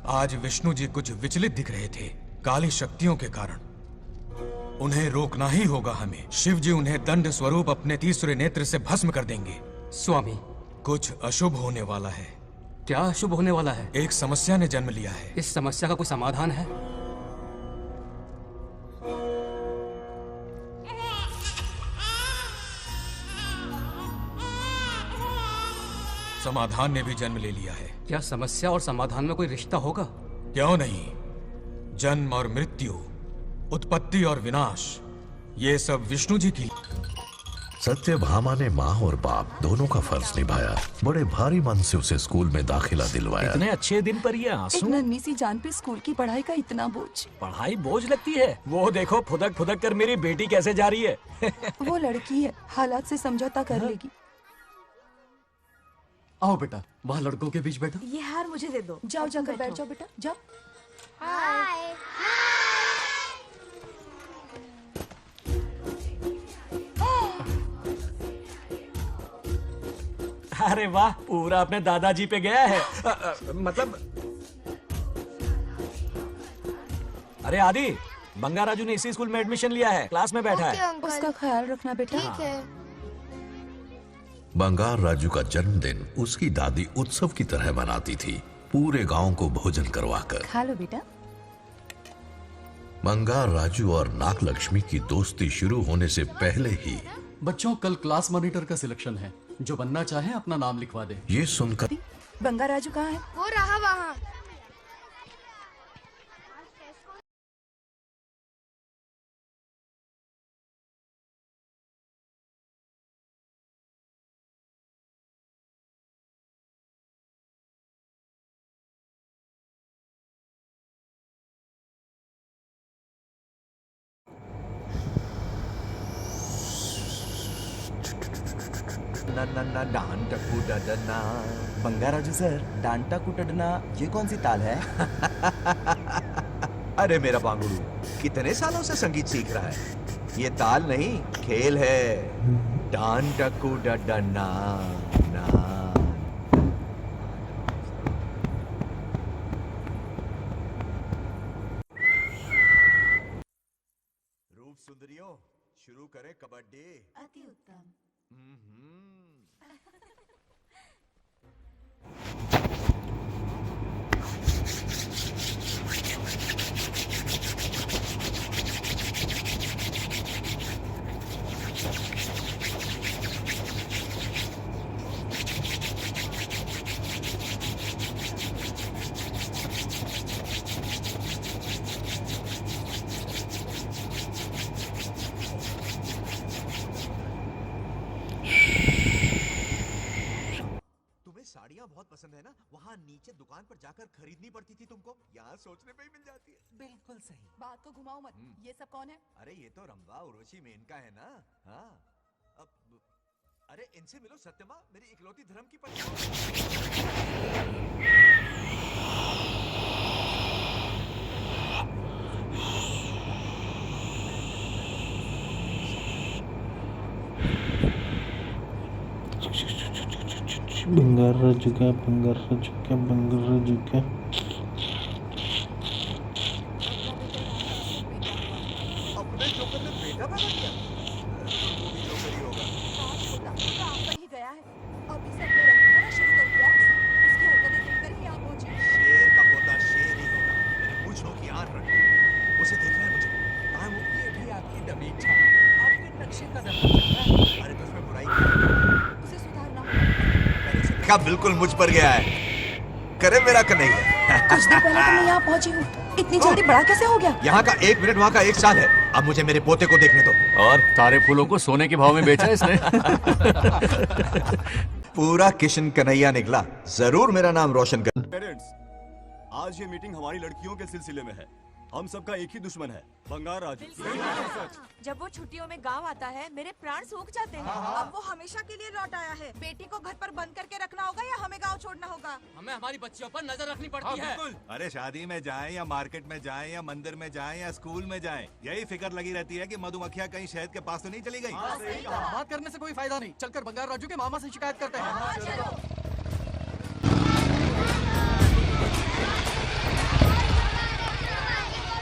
आज विष्णु जी कुछ विचलित दिख रहे थे, काली शक्तियों के कारण। उन्हें रोकना ही होगा हमें। शिव जी उन्हें दंड स्वरूप अपने तीसरे नेत्र से भस्म कर देंगे। स्वामी, कुछ अशुभ होने वाला है। क्या अशुभ होने वाला है? एक समस्या ने जन्म लिया है। इस समस्या का कोई समाधान है? समाधान ने भी जन्म ले लिया है। क्या समस्या और समाधान में कोई रिश्ता होगा? क्यों नहीं। जन्म और मृत्यु, उत्पत्ति और विनाश, ये सब विष्णु जी की। सत्यभामा ने माँ और बाप दोनों का फर्ज निभाया। बड़े भारी मन से उसे स्कूल में दाखिला दिलवाया। इतने अच्छे दिन पर ये आंसू। एक नन्ही सी जान पे स्कूल की पढ़ाई का इतना बोझ। पढ़ाई बोझ लगती है? वो देखो फुदक फुदक कर मेरी बेटी कैसे जा रही है। वो लड़की है, हालात से समझौता कर लेगी। आओ बेटा, वहाँ लड़कों के बीच बैठो। ये हार मुझे दे दो। जाओ जाकर बैठ जाओ बेटा, जाओ। हाय। अरे वाह, पूरा अपने दादाजी पे गया है। मतलब अरे आदि, बंगा राजू ने इसी स्कूल में एडमिशन लिया है, क्लास में बैठा है। उसका ख्याल रखना बेटा। ठीक है। बंगार राजू का जन्मदिन उसकी दादी उत्सव की तरह मनाती थी, पूरे गांव को भोजन करवाकर। खा लो बेटा। बंगार राजू और नागलक्ष्मी की दोस्ती शुरू होने से पहले ही बच्चों, कल क्लास मॉनिटर का सिलेक्शन है। जो बनना चाहे अपना नाम लिखवा दे। ये सुनकर बंगा राजू कहाँ है? वो रहा वहाँ। डांटा कुटडना। बंगा राजू सर, डांटा कुटडना ये कौन सी ताल है? अरे मेरा बांगड़ू, कितने सालों से संगीत सीख रहा है। ये ताल नहीं, खेल है। डांटा कुटडना ना। रूप सुंदरियों, शुरू करें कबड्डी। अति उत्तम। साड़ियाँ बहुत पसंद है ना? वहाँ नीचे दुकान पर जाकर खरीदनी पड़ती थी तुमको, यहाँ सोचने पे ही मिल जाती है। बिल्कुल सही। बात को घुमाओ मत। ये सब कौन है? अरे ये तो रंभा उर्वशी मेनका है ना। हाँ। अब अरे इनसे मिलो सत्यमा, मेरी इकलौती धर्म की बंगार राजू क्या, बंगार राजू क्या, बंगार राजू क्या। अपने जोकर ने बेटा पैदा किया। वो भी जोकर ही होगा। ही गया है। अभी से अपने रंग दिखाना शुरू कर दिया। उसकी हरकतें देखकर ही यहाँ पहुंची। शेर का पोता शेर ही होगा। मेरे पूछों की आंख रखी। उसे देखना है मुझे। कहाँ वो? ये भी आपकी दबीच है, आपके नक्शे कदम पर चल रहा है। अरे तो उसमें बुराई क्या है? उसे सुधारना होगा। का बिल्कुल मुझ पर गया है। करे मेरा कन्हैया। कुछ देर पहले तो मैं यहाँ पहुंची हूँ। इतनी जल्दी बड़ा कैसे हो गया? यहाँ का 1 मिनट, वहाँ का 1 साल है। अब मुझे मेरे पोते को देखने दो। और सारे फूलों को सोने के भाव में बेचा इसने। पूरा किशन कन्हैया निकला। जरूर मेरा नाम रोशन कर। पेरेंट्स, आज ये मीटिंग हमारी लड़कियों के सिलसिले में है। हम सबका एक ही दुश्मन है, बंगार राजू। जब वो छुट्टियों में गांव आता है, मेरे प्राण सूख जाते हैं। अब वो हमेशा के लिए लौट आया है। बेटी को घर पर बंद करके रखना होगा या हमें गांव छोड़ना होगा? हमें हमारी बच्चियों पर नजर रखनी पड़ती है। अरे शादी में जाएं या मार्केट में जाएं या मंदिर में जाएं या स्कूल में जाएं, यही फिक्र लगी रहती है कि मधुमक्खियां कहीं शहद के पास तो नहीं चली गई। बात करने से कोई फायदा नहीं। चलकर बंगार राजू के मामा से शिकायत करते हैं।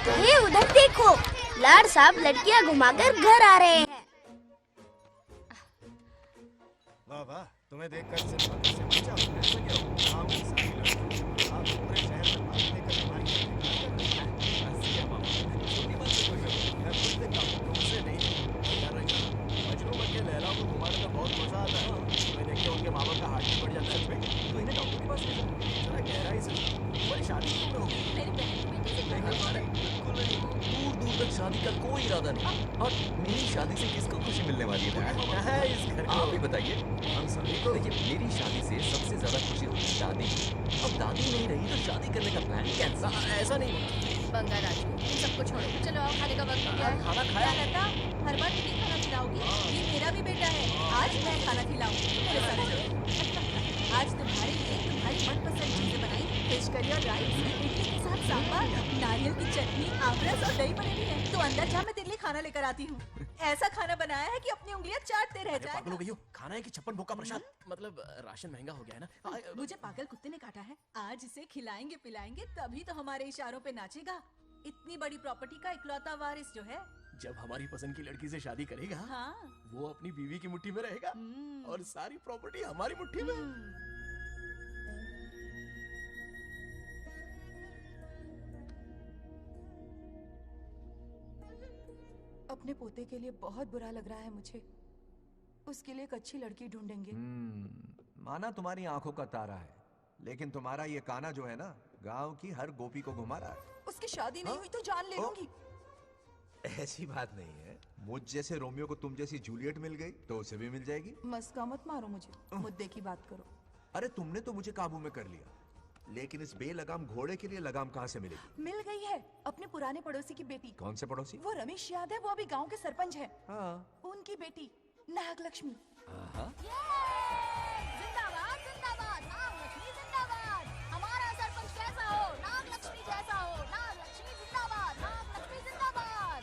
हे उधर देखो, लाड साहब लड़कियां घुमाकर घर आ रहे हैं। वाह वाह, तुम्हें देखकर सिर्फ मत से मत जाओ। ऐसा क्या हो? गाँव की सारी लड़कियां आप पूरे शहर में बात लेकर तुम्हारी ऐसी है मामा, छोटी बात से कोई जरूरत नहीं। मैं खुद देखता हूँ, तुमसे नहीं कर रही हूँ। मजनू बन के लैला को घुमाने में बहुत मजा आता है। तुम्हें देख के उनके माँ बाप का हार्ट भी बढ़ जाता है। तो इन्हें डॉक्टर के पास ले जाओ, जरा गहराई से तुम्हारी शादी क्यों होगी? मेरी बहन की बेटी से नहीं अरे बिल्कुल नहीं, दूर दूर तक शादी का कोई इरादा नहीं। और मेरी शादी से किसको खुशी मिलने वाली है? क्या है इस घर का? आप ही बताइए। हम सभी को देखिए, मेरी शादी से सबसे ज्यादा खुशी होगी दादी। अब दादी नहीं रही तो शादी करने का प्लान कैंसिल। ऐसा नहीं बंगा राजू, इन सबको छोड़ो, चलो आओ, खाने का वक्त हो गया है। खाना खाया? क्या लता, हर बार तुम ही खाना खिलाओगी? ये मेरा भी बेटा है, आज मैं खाना खिलाऊंगी। मेरे साथ चलो। आज तुम्हारे लिए तुम्हारी मनपसंद चीजें बनाई, फिश करी और राइस, इडली के साथ सांभर, नारियल की चटनी, आमरस और दही बनी हुई है। तो अंदर जा, मैं तेरे लिए खाना लेकर आती हूँ। ऐसा खाना बनाया है कि अपनी उंगलियां चाटते रह जाए। पागल हो गई हो? खाना है कि 56 भोग का प्रसाद? मतलब राशन महंगा हो गया है ना। मुझे पागल कुत्ते ने काटा है। आज इसे खिलाएंगे पिलाएंगे तभी तो हमारे इशारों पे नाचेगा। इतनी बड़ी प्रॉपर्टी का इकलौता वारिस जो है। जब हमारी पसंद की लड़की से शादी करेगा, हाँ। वो अपनी बीवी की मुट्ठी में रहेगा और सारी प्रॉपर्टी हमारी मुट्ठी में। अपने पोते के लिए बहुत बुरा लग रहा है मुझे। उसके लिए एक अच्छी लड़की ढूंढेंगे। माना तुम्हारी आंखों का तारा है, लेकिन तुम्हारा ये काना जो है ना, गांव की हर गोपी को घुमा रहा है। उसकी शादी नहीं हुई तो जान ले लूंगी। ऐसी बात नहीं है। मुझ जैसे रोमियो को तुम जैसी जूलियट मिल गई तो उसे भी मिल जाएगी। मस्का मत मारो मुझे, मुद्दे की बात करो। अरे तुमने तो मुझे काबू में कर लिया, लेकिन इस बेलगाम घोड़े के लिए लगाम कहाँ से मिलेगी? मिल गई है, अपने पुराने पड़ोसी की बेटी। कौन से पड़ोसी? वो रमेश याद है, वो अभी गांव के सरपंच है। हाँ। उनकी बेटी नागलक्ष्मी। जिंदाबाद जिंदाबाद, नागलक्ष्मी जिंदाबाद। हमारा सरपंच कैसा हो, नागलक्ष्मी जैसा हो। नागलक्ष्मी जिंदाबाद, नागलक्ष्मी जिंदाबाद।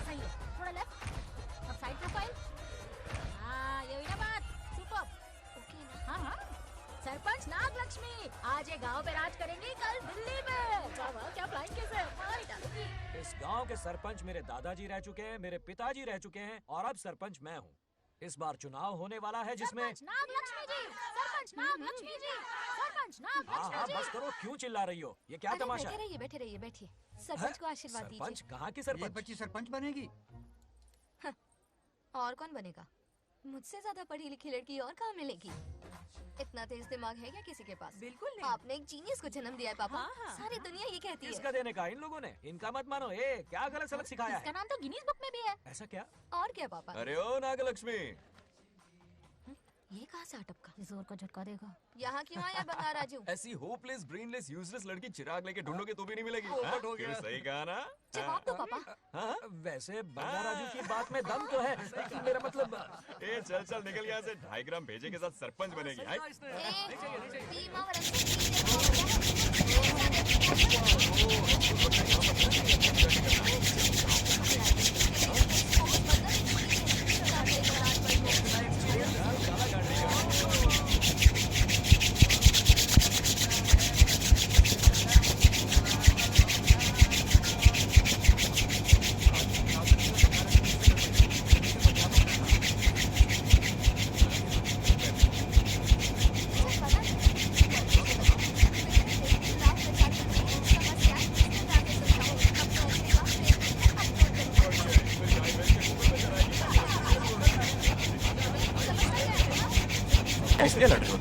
सही है, थोड़ा लेफ्ट, अब साइड प्रोफाइल। हाँ ये हुई ना बात, सुपर। ओके ना? हाँ हाँ, सरपंच नागलक्ष्मी आज ये गांव पे राज करेंगी, कल दिल्ली में। क्या प्लान कैसे मारी डालूंगी। इस गांव के सरपंच मेरे दादाजी रह चुके हैं, मेरे पिताजी रह चुके हैं और अब सरपंच मैं हूँ। इस बार चुनाव होने वाला है जिसमें सरपंच नागलक्ष्मी जी, सरपंच नागलक्ष्मी जी, सरपंच हाँ नागलक्ष्मी जी। बस करो, क्यों चिल्ला रही हो? ये क्या तमाशा है? बैठे रहिए बैठिए। सरपंच को आशीर्वाद दीजिए। सरपंच कहाँ की सरपंच? बच्ची सरपंच बनेगी। और कौन बनेगा? मुझसे ज्यादा पढ़ी लिखी लड़की और कहाँ मिलेगी? इतना तेज दिमाग है क्या किसी के पास? बिल्कुल नहीं। आपने एक जीनियस को जन्म दिया है पापा। हाँ, हाँ, सारी दुनिया ये कहती है। किसका देने का? इन लोगों ने। इनका मत मानो। क्या गलत सलत सिखाया इसका है? नाम तो गिनीज बुक में भी है। ऐसा क्या? और क्या पापा? अरे ओ नागलक्ष्मी, ये कहाँ से अटपका? जोर का झटका देगा। यहाँ क्यों आया बंगार राजू? ऐसी होपलेस ब्रेनलेस यूजलेस लड़की चिराग लेके ढूंढोगे तो भी नहीं मिलेगी। पोपट हाँ? हो गया। फिर सही कहा ना? जवाब दो पापा। हाँ? वैसे बंगा राजू की बात में दम तो है, लेकिन मेरा मतलब ए चल चल निकल यहाँ से। 2.5 ग्राम भेजे के साथ सरपंच बनेगी। हाय? बीमा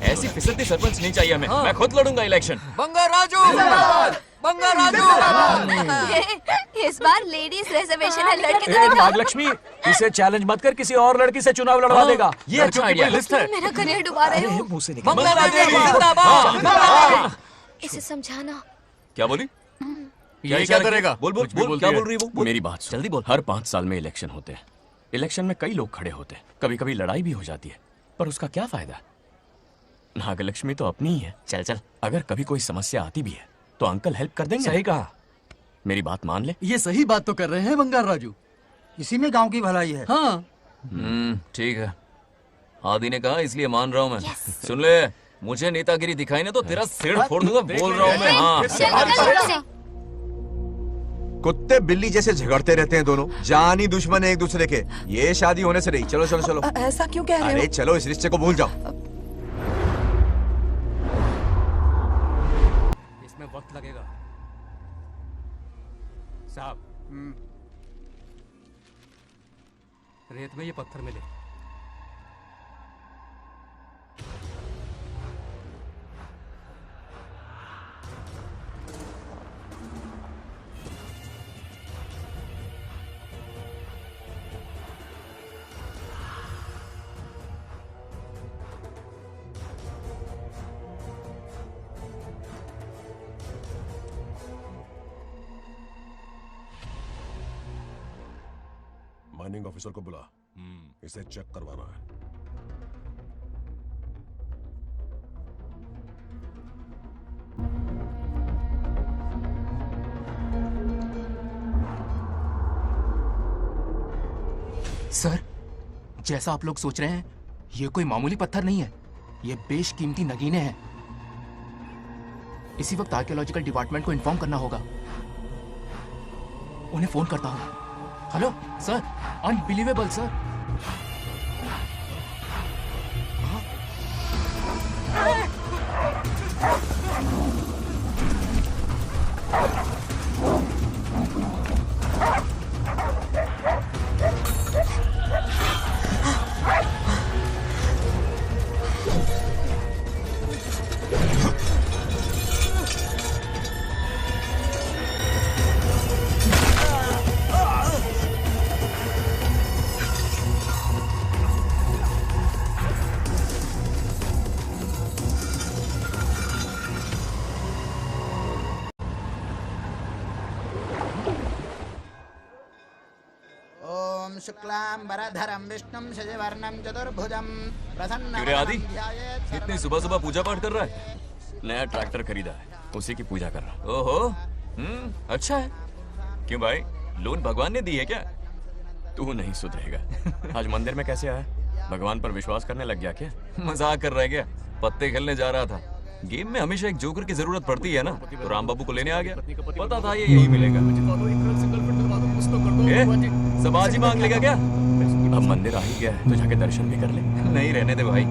ऐसी फिसलती सरपंच नहीं चाहिए हमें। मैं खुद लड़ूंगा इलेक्शन। बंगा राजू, बंगा राजू। इस बार लेडीज रिजर्वेशन है, लड़के तो दिखाओ। नागलक्ष्मी, इसे चैलेंज मत कर, किसी और लड़की से चुनाव लड़वा देगा। ये अच्छा आइडिया लिस्ट है। मेरा करियर डुबा रहे हो। मुंह से निकल। बंगा राजू इसे समझाना। क्या बोली? ये क्या करेगा? बोल बोल बोल, क्या बोल रही है वो? मेरी बात सुन। जल्दी बोल। हर 5 साल में इलेक्शन होते हैं। इलेक्शन में कई लोग खड़े होते हैं, कभी कभी लड़ाई भी हो जाती है, पर उसका क्या फायदा? नागलक्ष्मी तो अपनी ही है। चल चल, अगर कभी कोई समस्या आती भी है तो अंकल हेल्प कर देंगे। सही कहा। मेरी बात मान ले। ये सही बात तो कर रहे हैं बंगार राजू। इसी में गांव की भलाई है। हाँ ठीक है, आदि ने कहा इसलिए मान रहा हूँ मैं। सुन ले, मुझे नेतागिरी दिखाई ना तो तेरा सिर फोड़ दूंगा, बोल रहा हूँ मैं। हाँ कुत्ते बिल्ली जैसे झगड़ते रहते हैं दोनों, जानी दुश्मन है एक दूसरे के। ये शादी होने से रही। चलो चलो चलो। ऐसा क्यों कह रहे हो? अरे चलो, इस रिश्ते को भूल जाओ। इसमें वक्त लगेगा साहब। रेत में ये पत्थर मिले। माइनिंग ऑफिसर को बुला, इसे चेक करवाना है। सर, जैसा आप लोग सोच रहे हैं, ये कोई मामूली पत्थर नहीं है। ये बेशकीमती नगीने हैं। इसी वक्त आर्कियोलॉजिकल डिपार्टमेंट को इन्फॉर्म करना होगा। उन्हें फोन करता हूं। Hello sir, unbelievable sir. शुक्लांबरधरं विष्णुं शशिवर्णं चतुर्भुजं प्रसन्नं क्यों आदि इतनी सुबह सुबह पूजा पाठ कर रहा है? नया ट्रैक्टर खरीदा है, उसी की पूजा कर रहा। ओहो, अच्छा है। क्यों भाई, लोन भगवान ने दी है क्या? तू नहीं सुधरेगा। आज मंदिर में कैसे आया? भगवान पर विश्वास करने लग गया क्या? मजाक कर रहा है क्या? पत्ते खेलने जा रहा था। गेम में हमेशा एक जोकर की जरूरत पड़ती है ना, तो राम बाबू को लेने आ गया। पता था ये यही मिलेगा। सब आज ही मांग लेगा क्या? अब मंदिर आ ही गया है तो जाके दर्शन भी कर ले। नहीं रहने दे भाई।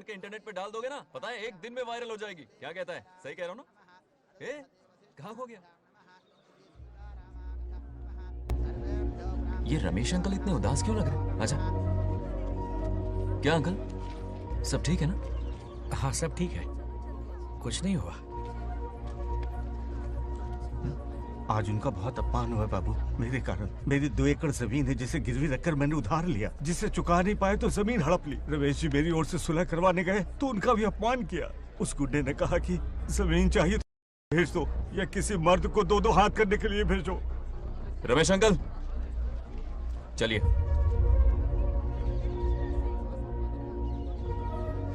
इंटरनेट पे डाल दोगे ना, पता है एक दिन में वायरल हो जाएगी। क्या कहता है? सही कह रहा हूँ ना? कहाँ खो गया? ये रमेश अंकल इतने उदास क्यों लग रहे? अच्छा, क्या अंकल, सब ठीक है ना? हाँ सब ठीक है, कुछ नहीं हुआ। आज उनका बहुत अपमान हुआ बाबू, मेरे कारण। मेरी 2 एकड़ जमीन है जिसे गिरवी रखकर मैंने उधार लिया, जिसे चुका नहीं पाए तो जमीन हड़प ली। रमेश जी मेरी ओर से सुलह करवाने गए तो उनका भी अपमान किया। उस गुंडे ने कहा कि जमीन चाहिए तो भेज दो या किसी मर्द को 2-2 हाथ करने के लिए भेजो। रमेश अंकल चलिए।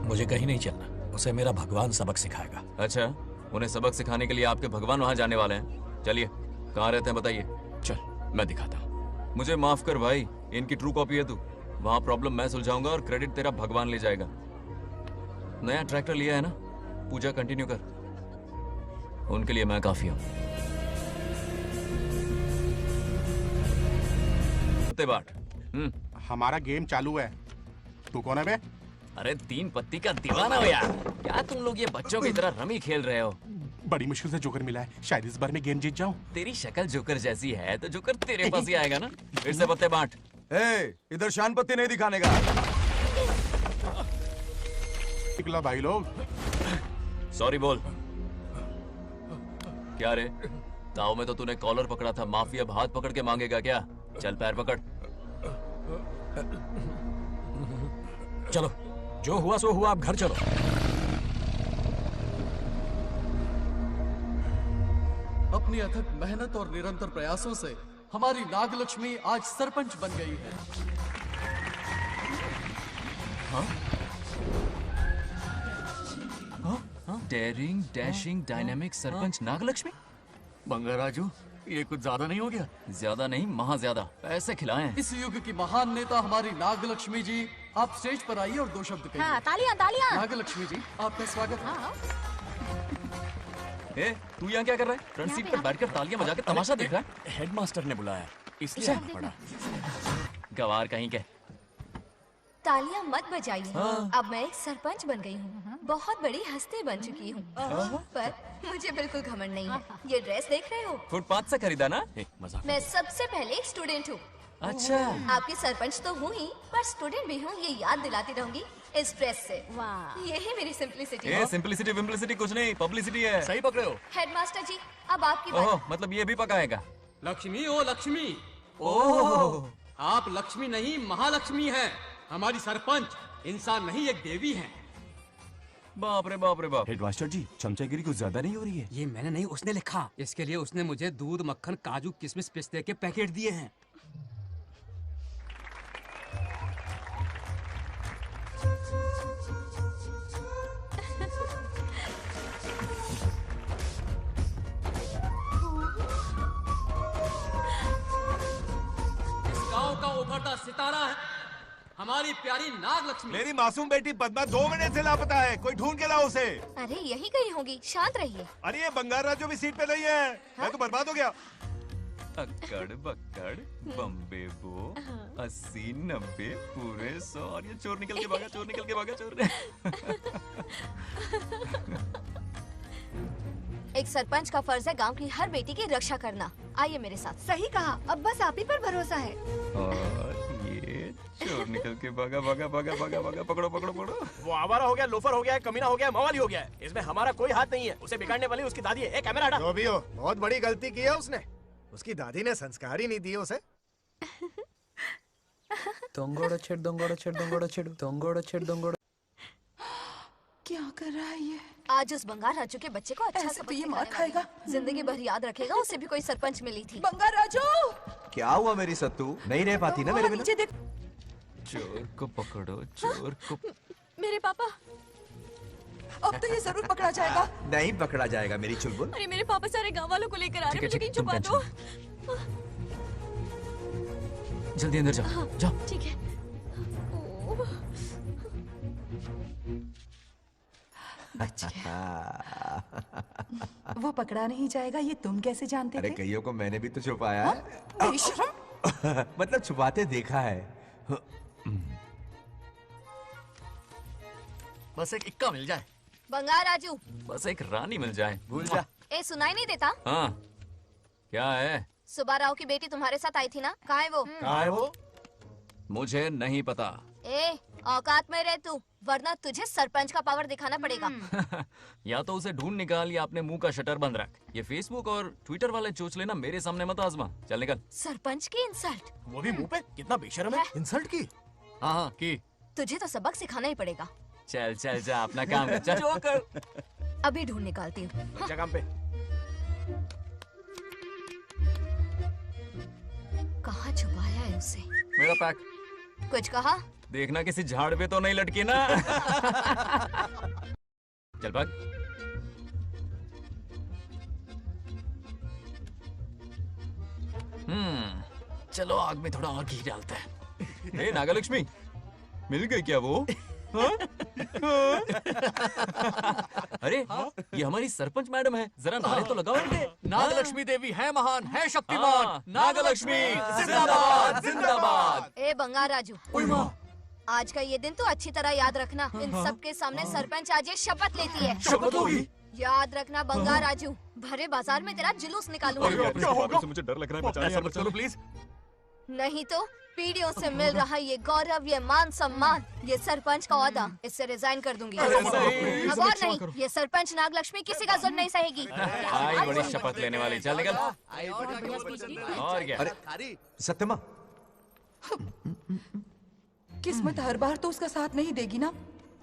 मुझे कहीं नहीं चलना, उसे मेरा भगवान सबक सिखाएगा। अच्छा, उन्हें सबक सिखाने के लिए आपके भगवान वहां जाने वाले हैं? चलिए, कहाँ रहते हैं बताइए। चल मैं दिखाता हूँ। मुझे माफ कर भाई, इनकी ट्रू कॉपी है तू। वहां प्रॉब्लम मैं सुलझाऊंगा और क्रेडिट तेरा भगवान ले जाएगा। नया ट्रैक्टर लिया है ना, पूजा कंटिन्यू कर। उनके लिए मैं काफी हूँ। हमारा गेम चालू है। तू कौन है बे? अरे 3 पत्ती का दीवाना हो यार। क्या तुम लोग ये बच्चों की तरह रमी खेल रहे हो? बड़ी मुश्किल से जोकर मिला है, शायद इस बार में गेम जीत जाऊं। तेरी शक्ल जोकर जैसी है तो जोकर तेरे पास ही आएगा ना। फिर से पत्ते बांट। इधर शान पत्ती नहीं दिखाने का। निकला भाई लोग। सॉरी बोल। क्या रे, ताऊ में तो तूने कॉलर पकड़ा था, माफी अब हाथ पकड़ के मांगेगा क्या? चल पैर पकड़। चलो, जो हुआ सो हुआ, अब घर चलो। अपनी अथक मेहनत और निरंतर प्रयासों से हमारी नागलक्ष्मी आज सरपंच बन गई है। डेयरिंग डैशिंग डायनामिक सरपंच नागलक्ष्मी। बंगाराजू, ये कुछ ज्यादा नहीं हो गया? ज्यादा नहीं, महा ज्यादा। पैसे खिलाएं। इस युग की महान नेता हमारी नागलक्ष्मी जी, आप स्टेज पर आइए और 2 शब्द कहिए। हाँ, तालियां तालियां। नागलक्ष्मी जी, आपका स्वागत है। ए, तू यहाँ क्या कर रहा है? फ्रंट सीट पर बैठकर तालियां बजा के तमाशा देख रहा है? हेडमास्टर ने बुलाया, इसलिए आना पड़ा। गवार कहीं के। तालियां मत बजाइए। अब मैं एक सरपंच बन गई हूँ, बहुत बड़ी हस्ती बन चुकी हूँ। पर मुझे बिल्कुल घमंड नहीं है। ये ड्रेस देख रहे हो? फुटपाथ से खरीदा ना? मजाक। मैं सबसे पहले एक स्टूडेंट हूँ। अच्छा। आपकी सरपंच तो हूँ ही, पर स्टूडेंट भी हूँ, ये याद दिलाती रहूंगी इस ड्रेस से। वाह, यही मेरी सिंपलिसिटी ए, है। सिंपलिसिटी विम्पलिसिटी कुछ नहीं, पब्लिसिटी है। सही पकड़े हो। हेडमास्टर जी, अब आपकी ओह, बारी। मतलब ये भी पकाएगा। लक्ष्मी, ओ लक्ष्मी। ओह, आप लक्ष्मी नहीं, महालक्ष्मी हैं। हमारी सरपंच इंसान नहीं, एक देवी हैं। बाप रे बाप रे बाप। हेडमास्टर जी, चमचागिरी कुछ ज्यादा नहीं हो रही है? ये मैंने नहीं, उसने लिखा। इसके लिए उसने मुझे दूध, मक्खन, काजू, किशमिश, पिस्ते के पैकेट दिए हैं। इस गांव का उभरता सितारा है हमारी प्यारी नागलक्ष्मी। मेरी मासूम बेटी पद्मा 2 महीने से लापता है, कोई ढूंढ के लाओ उसे। अरे यही कहीं होगी, शांत रहिए। अरे ये बंगाराजू भी सीट पे नहीं है। मैं तो बर्बाद हो गया। अक्कड़ बक्कड़ बम्बे बो 80 90 पूरे 100 और ये चोर निकल के भागा, चोर निकल के भागा, चोर। एक सरपंच का फर्ज है गांव की हर बेटी की रक्षा करना। आइए मेरे साथ। सही कहा, अब बस आप ही पर भरोसा है। और ये चोर निकल के भागा भागा भागा भागा भागा, पकड़ो पकड़ो पकड़ो। वो आवारा हो गया, लोफर हो गया, कमीना हो गया, मवाली हो गया। इसमें हमारा कोई हाथ नहीं है। उसे बिगाड़ने वाली उसकी दादी है। कैमरा हटा। जो भी हो, बहुत बड़ी गलती की है उसने। उसकी दादी ने संस्कार ही नहीं दिए उसे। दंगोड़ा छेड़ दंगोड़ा छेड़ दंगोड़ा छेड़ दंगोड़ा छेड़ दंगोड़ा। क्या कर रहा है ये? आज उस बंगाल राजू के बच्चे को अच्छा ऐसे तो ये मार खाएगा। जिंदगी भर याद रखेगा, उसे भी कोई सरपंच मिली थी। बंगाल राजू, क्या हुआ मेरी सत्तू? नहीं रह पाती ना मेरे बिना? नीचे देख। चोर को पकड़ो, चोर को। मेरे पापा। अब तो ये जरूर पकड़ा जाएगा। नहीं पकड़ा जाएगा मेरी चुलबुल। अरे मेरे पापा सारे गांव वालों को लेकर आ रहे हैं, मुझे कहीं छुपा दो। जल्दी अंदर जाओ, जाओ। ठीक है। वो पकड़ा नहीं जाएगा, ये तुम कैसे जानते अरे थे? कईयों को मैंने भी तो छुपाया है। बेशरम। मतलब छुपाते देखा है। बस एक इक्का मिल जाए। बंगाल राजू, बस एक रानी मिल जाए। भूल जा। ए सुनाई नहीं देता? हाँ, क्या है? सुबह राव की बेटी तुम्हारे साथ आई थी ना? कहाँ है वो? कहाँ है वो? मुझे नहीं पता। ए, औकात में रह तू, वरना तुझे सरपंच का पावर दिखाना पड़ेगा। या तो उसे ढूंढ निकाल या अपने मुंह का शटर बंद रख। ये फेसबुक और ट्विटर वाले चोचले ना मेरे सामने मत आजमा। चल निकल। सरपंच की इंसल्ट। वो भी मुंह पे? कितना बेशर्म है। इंसल्ट की? हाँ हाँ की। तुझे तो सबक सिखाना ही पड़ेगा। चल चल जा, अपना काम कर। चल जो कर। अभी ढूंढ निकालती हूँ। अच्छा काम पे। कहाँ छुपाया है उसे? मेरा पैक। कुछ कहा? देखना किसी झाड़ पे तो नहीं लटकी ना। चल भाग। चलो आग में थोड़ा और घी डालते हैं। हे नागलक्ष्मी, मिल गई क्या वो? हाँ? अरे ये हमारी सरपंच मैडम है, जरा नारे तो लगाओ इनके। नागलक्ष्मी देवी है महान, है शक्तिमान। हाँ, नागलक्ष्मी जिंदाबाद जिंदाबाद। ए बंगाल राजू, आज का ये दिन तो अच्छी तरह याद रखना। इन सब के सामने सरपंच आज ये शपथ लेती है। शपथ होगी? याद रखना बंगाल राजू, भरे बाजार में तेरा जुलूस निकालूंगा। क्या होगा? मुझे डर लग रहा है, बचाइए, चलो प्लीज। नहीं तो पीढ़ियों से मिल रहा ये गौरव, ये मान सम्मान, ये सरपंच का ओहदा, इससे रिजाइन कर दूंगी। अब और नहीं, ये सरपंच नागलक्ष्मी किसी का जुल्म नहीं सहेगी। आई बड़ी शपथ लेने वाली। चल निकल। और क्या? अरे सत्यमा, किस्मत हर बार तो उसका साथ नहीं देगी ना।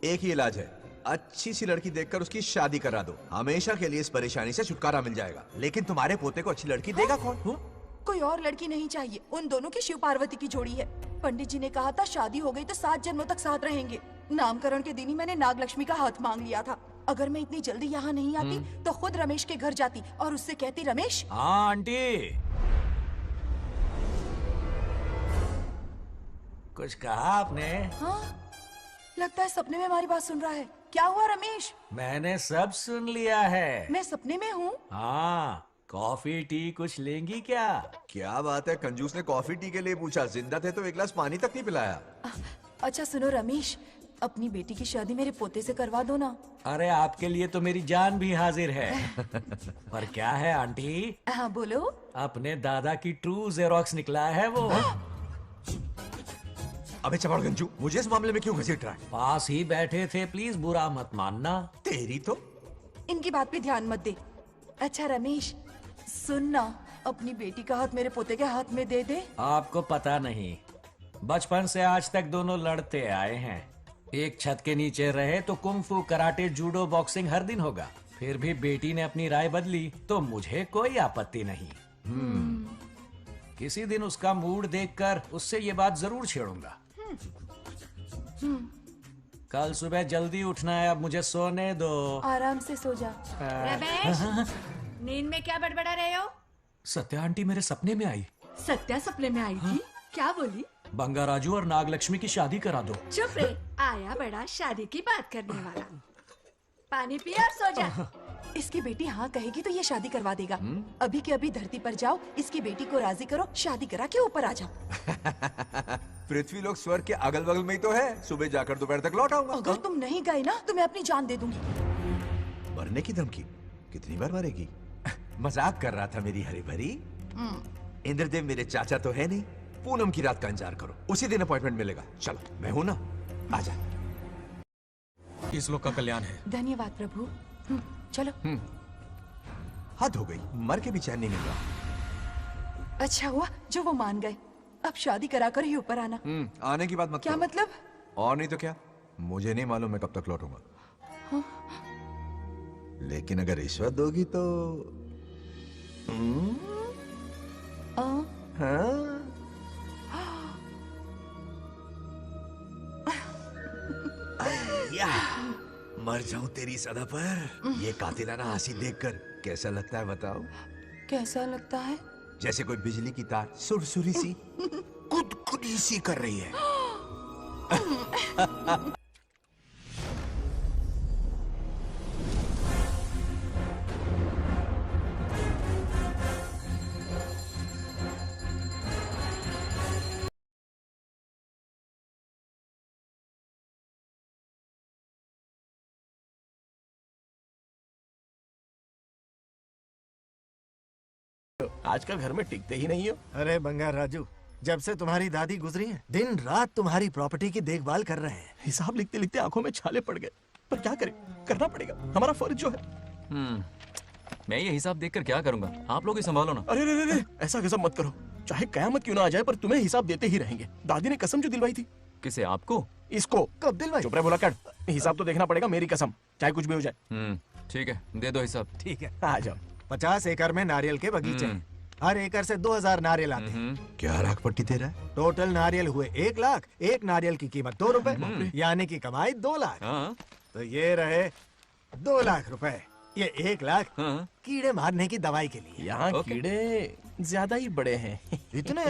एक ही इलाज है, अच्छी सी लड़की देखकर उसकी शादी करा दो, हमेशा के लिए इस परेशानी से छुटकारा मिल जाएगा। लेकिन तुम्हारे पोते को अच्छी लड़की देगा कौन? कोई और लड़की नहीं चाहिए, उन दोनों की शिव पार्वती की जोड़ी है। पंडित जी ने कहा था शादी हो गई तो 7 जन्मों तक साथ रहेंगे। नामकरण के दिन ही मैंने नागलक्ष्मी का हाथ मांग लिया था। अगर मैं इतनी जल्दी यहाँ नहीं आती तो खुद रमेश के घर जाती और उससे कहती, रमेश। हाँ आंटी, कुछ कहा आपने? हाँ, लगता है सपने में हमारी बात सुन रहा है। क्या हुआ रमेश? मैंने सब सुन लिया है। मैं सपने में हूँ? हाँ, कॉफी टी कुछ लेंगी क्या? क्या बात है, कंजूस ने कॉफी टी के लिए पूछा, जिंदा थे तो एक गिलास पानी तक नहीं पिलाया। अच्छा सुनो रमेश, अपनी बेटी की शादी मेरे पोते से करवा दो ना। अरे आपके लिए तो मेरी जान भी हाजिर है। पर क्या है आंटी? हाँ बोलो। अपने दादा की ट्रू जेरोक्स निकला है वो। अबे चपड़ गंजू, मुझे इस मामले में क्यों घसीट रहा है? पास ही बैठे थे, प्लीज बुरा मत मानना। तेरी तो। इनकी बात पे ध्यान मत दे। अच्छा रमेश सुन ना, अपनी बेटी का हाथ मेरे पोते के हाथ में दे दे। आपको पता नहीं, बचपन से आज तक दोनों लड़ते आए हैं। एक छत के नीचे रहे तो कुंफू, कराटे, जूडो, बॉक्सिंग हर दिन होगा। फिर भी बेटी ने अपनी राय बदली तो मुझे कोई आपत्ति नहीं। किसी दिन उसका मूड देखकर उससे ये बात जरूर छेड़ूंगा। कल सुबह जल्दी उठना है, अब मुझे सोने दो। आराम से सो जा। रमेश, नींद में क्या बड़बड़ा रहे हो? सत्या आंटी मेरे सपने में आई। सत्या सपने में आई थी? क्या बोली? बंगाराजू और नागलक्ष्मी की शादी करा दो। चुप रे, आया बड़ा शादी की बात करने वाला। पानी पिया और सो जा। इसकी बेटी हाँ कहेगी तो ये शादी करवा देगा। अभी के अभी धरती पर जाओ, इसकी बेटी को राजी करो, शादी करा के ऊपर आ जाओ। पृथ्वी लोग स्वर्ग के अगल बगल में ही तो है, सुबह जाकर दोपहर तक लौट आऊंगा। अगर तुम नहीं गए ना तो मैं अपनी जान दे दूंगी। मरने की धमकी? कितनी बार मरेगी? मजाक कर रहा था मेरी हरी भरी। इंद्रदेव मेरे चाचा तो है नहीं। पूनम की रात का इंतजार करो, उसी दिन अपॉइंटमेंट मिलेगा। चलो मैं हूं ना, आजा। इस लोग का कल्याण है। धन्यवाद प्रभु। चलो। हद हो गई, मर के भी चैन नहीं मिल रहा। अच्छा हुआ जो वो मान गए। अब शादी कराकर ही ऊपर आना। आने की बात मत क्या करो। मतलब? और नहीं तो क्या, मुझे नहीं मालूम मैं कब तक लौटूंगा। हाँ? लेकिन अगर रिश्वत दोगी तो हाँ? या, मर जाऊं तेरी सदा पर। ये कातिलाना हंसी देखकर कैसा लगता है बताओ? कैसा लगता है? जैसे कोई बिजली की तार सुरसुरी सी गुदगुदी सी कर रही है। आजकल घर में टिकते ही नहीं हो। अरे बंगार राजू, जब से तुम्हारी दादी गुजरी है, दिन रात तुम्हारी प्रॉपर्टी की देखभाल कर रहे हैं। हिसाब लिखते लिखते आंखों में छाले पड़ गए, पर क्या करें, करना पड़ेगा, हमारा फर्ज जो है। मैं ये हिसाब देखकर क्या करूंगा, आप लोग ही संभालो ना। अरे रे रे, ऐसा कसम मत करो, चाहे कयामत क्यों ना आ जाए पर तुम्हें हिसाब देते ही रहेंगे। दादी ने कसम जो दिलवाई थी। किसे, आपको? इसको। कब दिलवाई? चुप रहे, बोला कर। हिसाब तो देखना पड़ेगा, मेरी कसम, चाहे कुछ भी हो जाए। ठीक है, दे दो हिसाब। ठीक है, आ जाओ। 50 एकड़ में नारियल के बगीचे हैं। हर एकड़ से 2000 नारियल आते हैं। क्या राख पट्टी दे रहा है? टोटल नारियल हुए 1 लाख। एक नारियल की कीमत 2 रुपए, यानी कि कमाई 2 लाख। तो ये रहे 2 लाख रुपए। ये 1 लाख कीड़े मारने की दवाई के लिए। यहाँ कीड़े ज्यादा ही बड़े हैं। इतने?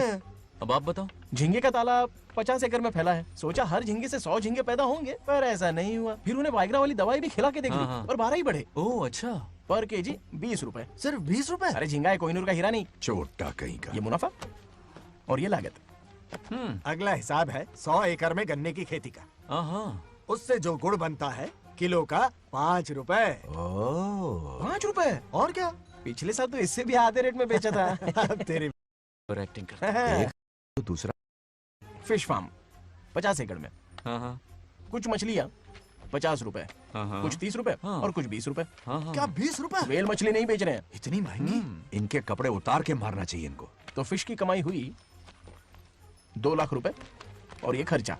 अब आप बताओ। झींगे का तालाब 50 एकड़ में फैला है। सोचा हर झींगे से 100 झींगे पैदा होंगे, पर ऐसा नहीं हुआ। फिर उन्हें वाइग्रा वाली दवाई भी खिला के देख ली, और 12 ही बढ़े। ओह अच्छा। पर केजी 20 रुपए। सिर्फ 20 रुपए? अरे झींगा है, कोहिनूर का हीरा नहीं। छोटा कहीं का। ये मुनाफा और ये लागत। अगला हिसाब है 100 एकड़ में गन्ने की खेती का। उससे जो गुड़ बनता है किलो का 5 रुपए। 5 रुपए? और क्या, पिछले साल तो इससे भी आधे रेट में बेचा था। तेरी एक्टिंग करता। तो दूसरा फिश फार्म 50 एकड़ में। कुछ मछलियाँ 50 रुपए, कुछ 30 रुपए और कुछ 20 रुपए। क्या 20 रुपए? वेल मछली नहीं बेच रहे हैं। इतनी महंगी? इनके कपड़े उतार के मारना चाहिए इनको। तो फिश की कमाई हुई 2 लाख रुपए और ये खर्चा।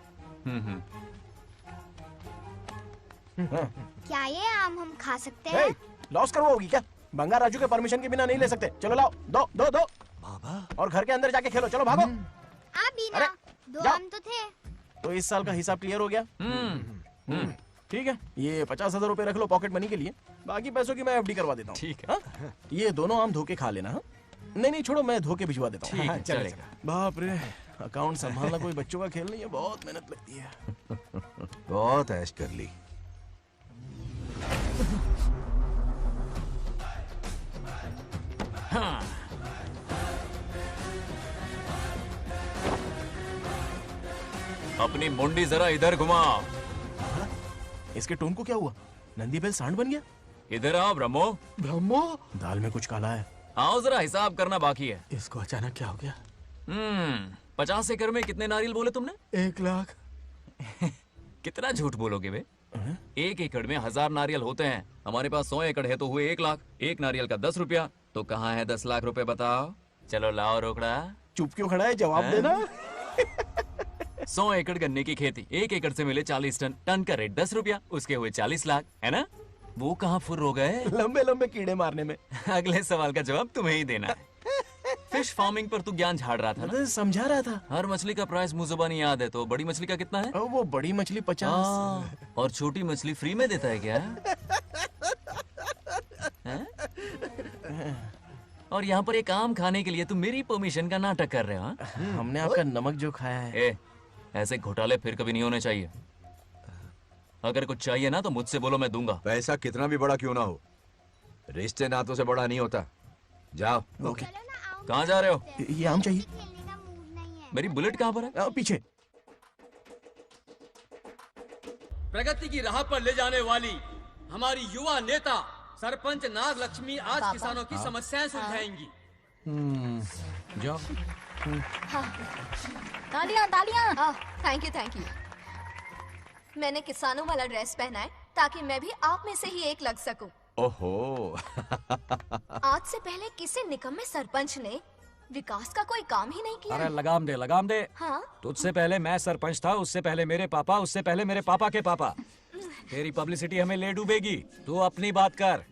क्या ये आम हम खा सकते हैं? लॉस करवाओगी क्या? बंगार राजू के परमिशन के बिना नहीं ले सकते। चलो लाओ, दो दो दो। बाबा। और घर के अंदर जाके खेलो, चलो भागो। आप भी ना, दो जाओ। आम तो थे। तो इस साल का हिसाब क्लियर हो गया? ठीक है, ये 50,000 रुपए रख लो पॉकेट मनी के लिए, बाकी पैसों की मैं एफडी करवा देता हूँ। ठीक है। ये दोनों आम धो के खा लेना। हाँ? नहीं छोड़ो, मैं धो के भिजवा देता हूँ। ठीक है, चलेगा। बाप रे, अकाउंट संभालना कोई बच्चों का खेल नहीं है, बहुत मेहनत लगती है। बहुत ऐश कर ली। हाँ। अपनी मुंडी जरा इधर घुमा। इसके टोन को क्या हुआ? नंदी बैल सांड बन गया? इधर आओ ब्रह्मो। ब्रह्मो? दाल में कुछ काला है। आओ जरा हिसाब करना बाकी है। इसको अचानक क्या हो गया? 50 एकड़ में कितने नारियल बोले तुमने? 1 लाख। कितना झूठ बोलोगे बे? 1 एकड़ में 1000 नारियल होते हैं। हमारे पास 100 एकड़ है तो हुए 1 लाख। एक नारियल का 10 रुपया, तो कहाँ है 10 लाख रुपए बताओ? चलो लाओ रोकड़ा। चुप क्यों खड़ा है, जवाब देना। 100 एकड़ गन्ने की खेती, 1 एकड़ से मिले 40 टन, टन का रेट 10 रुपया, उसके हुए 40 लाख, है ना? वो कहाँ फुर हो गए? लंबे लंबे कीड़े मारने में। अगले सवाल का जवाब तुम्हें ही देना है। फिश फार्मिंग पर तू ज्ञान झाड़ रहा था ना? समझा रहा था। हर मछली का प्राइस मुझे जुबानी याद है, तो बड़ी मछली का कितना है? वो बड़ी मछली 50। और छोटी मछली फ्री में देता है क्या? और यहाँ पर एक आम खाने के लिए तुम मेरी परमिशन का नाटक कर रहे हो? हमने आपका नमक जो खाया है। ऐसे घोटाले फिर कभी नहीं होने चाहिए। अगर कुछ चाहिए ना तो मुझसे बोलो, मैं दूंगा। पैसा कितना भी बड़ा क्यों ना हो, रिश्ते नातों से बड़ा नहीं होता। जाओ। ओके। कहाँ जा रहे हो? ये आम चाहिए। मेरी बुलेट कहाँ पर है? पीछे। प्रगति की राह पर ले जाने वाली हमारी युवा नेता सरपंच नागलक्ष्मी आज किसानों की समस्याएं सुलझाएंगी। जाओ। तालियां तालियां। Thank you. मैंने किसानों वाला ड्रेस पहना है ताकि मैं भी आप में से ही एक लग सकूं। ओहो। आज से पहले किसी निकम्मे सरपंच ने विकास का कोई काम ही नहीं किया। अरे लगाम दे, लगाम दे। हाँ? तुझसे पहले मैं सरपंच था, उससे पहले मेरे पापा, उससे पहले मेरे पापा के पापा। तेरी पब्लिसिटी हमें ले डूबेगी, तू अपनी बात कर।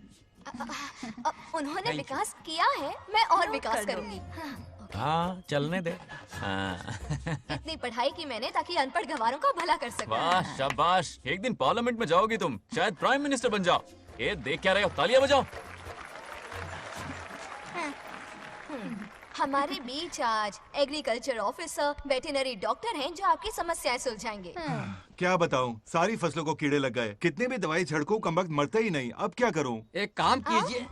उन्होंने विकास किया है, मैं और विकास करूंगी। हाँ, चलने दे। इतनी पढ़ाई की मैंने ताकि अनपढ़ गवारों का भला कर सकूं। वाह शाबाश, एक दिन पार्लियामेंट में जाओगी तुम, शायद प्राइम मिनिस्टर बन जाओ। ये देख क्या रहे हो, तालियां बजाओ। हमारे बीच आज एग्रीकल्चर ऑफिसर, वेटरनरी डॉक्टर हैं जो आपकी समस्याएं सुलझाएंगे। क्या बताऊं, सारी फसलों को कीड़े लग गए। कितने भी दवाई छिड़कूं, कमबख्त मरते ही नहीं। अब क्या करूं? एक काम कीजिए।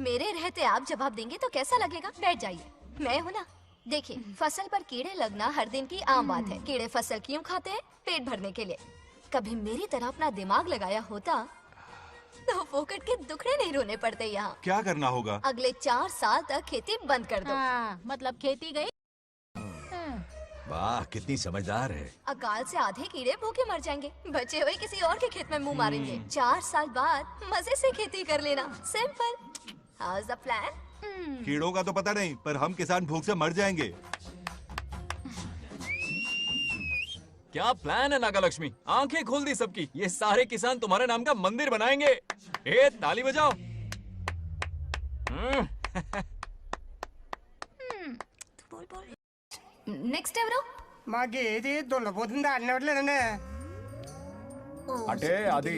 मेरे रहते आप जवाब देंगे तो कैसा लगेगा? बैठ जाइए, मैं हूँ ना। देखिए, फसल पर कीड़े लगना हर दिन की आम बात है। कीड़े फसल क्यों खाते हैं? पेट भरने के लिए। कभी मेरी तरह अपना दिमाग लगाया होता तो फोकट के दुखड़े नहीं रोने पड़ते यहाँ। क्या करना होगा? अगले 4 साल तक खेती बंद कर दो। मतलब खेती गई। वाह, कितनी समझदार है। अकाल से आधे कीड़े भूखे मर जाएंगे, बचे हुए किसी और के खेत में मुंह मारेंगे। 4 साल बाद मजे से खेती कर लेना। Simple. How is the plan? कीड़ों का तो पता नहीं, पर हम किसान भूख से मर जाएंगे। क्या प्लान है नागालक्ष्मी? आंखें खोल दी सबकी। ये सारे किसान तुम्हारे नाम का मंदिर बनाएंगे। ताली बजाओ। నెక్స్ట్ ఎవరు? మాకేది దున్నపోతుంది ఆడినట్లేదండి. అంటే అది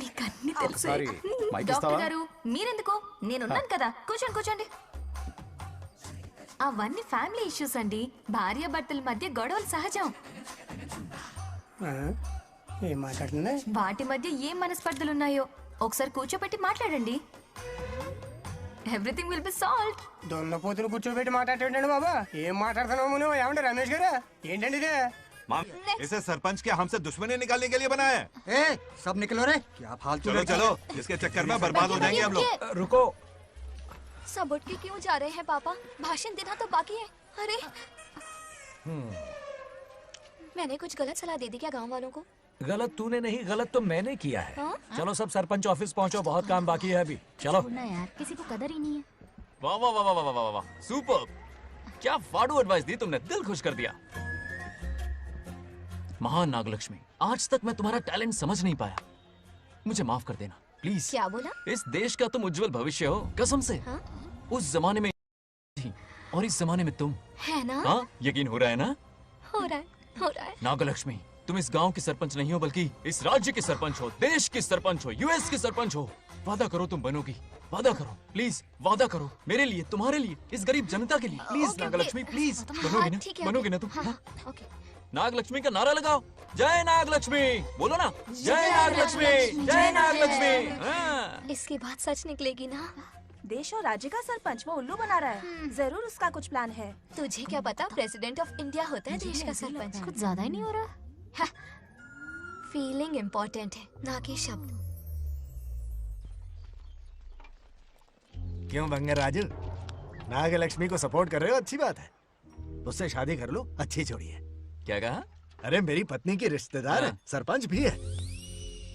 నీకన్నీ తెలుసు. సారీ, మైక్ డాక్టర్ ఇస్తావా? గారు మీరెందుకు? నేనున్నాను కదా, కూర్చోండి. అవన్నీ ఫ్యామిలీ ఇష్యూస్ అండి. భార్య భర్తల మధ్య గొడవలు సహజం. ఏం మాట్లాడుతుంది? వాటి మధ్య ఏం మనస్పర్ధలు ఉన్నాయో ఒకసారి కూర్చోబెట్టి మాట్లాడండి. Everything will be solved. దున్నపోతుని కూర్చోబెట్టి మాట్లాడేటండి బాబా. ఏం మాట్లాడుతున్నావు నువ్వు? ఏమండి రమేష్ గారు, ఏంటండి ఇది? इसे सरपंच के हमसे दुश्मनी निकालने के लिए बनाया है। सब निकलो रे, क्या फालतू। चलो, इसके चक्कर में बर्बाद हो जाएंगे हम लोग। रुको। सब उठ के क्यों जा रहे हैं पापा? भाषण देना तो बाकी है। अरे मैंने कुछ गलत सलाह दे दी क्या गांव वालों को? गलत तूने नहीं, गलत तो मैंने किया है। चलो सब सरपंच ऑफिस पहुंचो, बहुत काम बाकी है अभी। चलो ना यार, किसी को कदर ही नहीं है। वाह वाह वाह वाह वाह वाह, सुपर। क्या फाड़ू एडवाइस दी तुमने, दिल खुश कर दिया। महान नागलक्ष्मी, आज तक मैं तुम्हारा टैलेंट समझ नहीं पाया, मुझे माफ कर देना प्लीज। क्या बोला? इस देश का तुम उज्जवल भविष्य हो, कसम से। हाँ? उस जमाने में थी और इस जमाने में तुम, है ना? हाँ यकीन हो रहा है ना? हो रहा है। नागलक्ष्मी, तुम इस गांव की सरपंच नहीं हो बल्कि इस राज्य की सरपंच हो, देश की सरपंच हो, यूएस की सरपंच हो। वादा करो तुम बनोगी, वादा करो प्लीज, वादा करो मेरे लिए, तुम्हारे लिए, इस गरीब जनता के लिए, प्लीज नागलक्ष्मी प्लीज। बनोगी ना? बनोगी ना तुम? नागलक्ष्मी का नारा लगाओ, जय नागलक्ष्मी, बोलो ना, जय नागलक्ष्मी, जय नागलक्ष्मी। इसकी बात सच निकलेगी ना? देश और राज्य का सरपंच वो उल्लू बना रहा है। जरूर उसका कुछ प्लान है। तुझे क्या पता, प्रेसिडेंट ऑफ इंडिया होता है देश का सरपंच। कुछ ज्यादा ही नहीं हो रहा? फीलिंग इम्पोर्टेंट है, ना कि शब्द। क्यों बंगर राजू, नागलक्ष्मी को सपोर्ट कर रहे हो? अच्छी बात है, उससे शादी कर लो, अच्छी जोड़ी है। क्या कहा? अरे मेरी पत्नी की रिश्तेदार है, सरपंच भी है।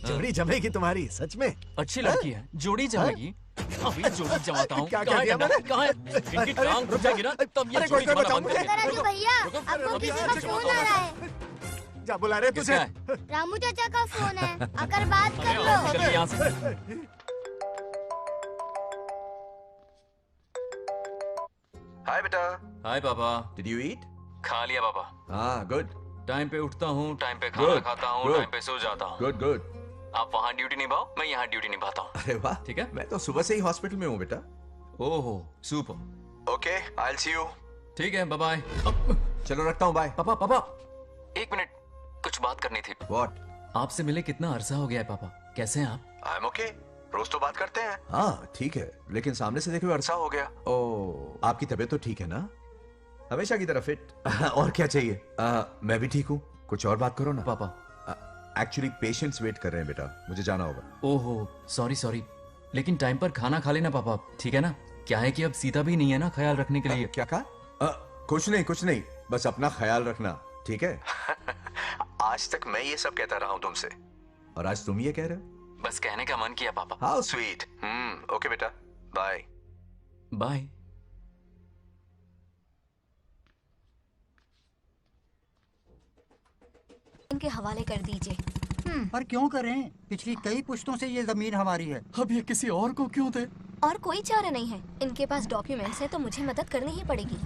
जोड़ी जमेगी तुम्हारी, सच में। अच्छी लड़की है, जोड़ी जमेगी। अभी जोड़ी जमाता हूँ। क्या कह दिया मैंने? कहाँ है? इनकी टांग रुक जाएगी ना, तब ये जोड़ी जमाना बंद कर देंगे। राजू भैया, आपको किसी का फोन आ रहा है। जा बुला रहे तुझे? रामू चाचा का फोन है, आकर बात कर लो। चल यहाँ से। हाय बेटा। हाय पापा। Did you eat? खा लिया पापा। हाँ गुड। टाइम पे उठता हूँ, टाइम पे खाना खाता हूँ, टाइम पे सो जाता हूँ। Good good. आप वहाँ ड्यूटी निभाओ, मैं यहाँ ड्यूटी निभाता हूँ। अरे वाह, ठीक है। मैं तो सुबह से ही हॉस्पिटल में हूँ बेटा। ओहो super. Okay, I will see you. ठीक है, बाय बाय। चलो रखता हूँ, बाय। पापा पापा, एक मिनट, कुछ बात करनी थी। व्हाट? आपसे मिले कितना अरसा हो गया है पापा, कैसे हैं आप? आई एम ओके, रोज तो बात करते हैं। हाँ ठीक है, लेकिन सामने से देखे हुए अरसा हो गया। ओह, आपकी तबीयत तो ठीक है ना? हमेशा की तरह फिट। और क्या चाहिए? मैं भी ठीक हूँ, कुछ और बात करो ना। पापा एक्चुअली पेशेंट्स वेट कर रहे हैं बेटा, मुझे जाना होगा। ओहो सॉरी सॉरी, लेकिन टाइम पर खाना खा लेना पापा, ठीक है ना? क्या है कि अब सीता भी नहीं है ना ख्याल रखने के लिए। क्या कहा? कुछ नहीं, बस अपना ख्याल रखना, ठीक है? आज तक मैं ये सब कहता रहा हूँ तुमसे, और आज तुम ये कह रहे हो? बस कहने का मन किया पापा। How sweet. ओके बेटा, बाय बाय। इनके हवाले कर दीजिए। पर क्यों करें? पिछली कई पुश्तों से ये जमीन हमारी है। अब ये किसी और को क्यों दे? और कोई चारा नहीं है। इनके पास डॉक्यूमेंट्स है तो मुझे मदद करनी ही पड़ेगी।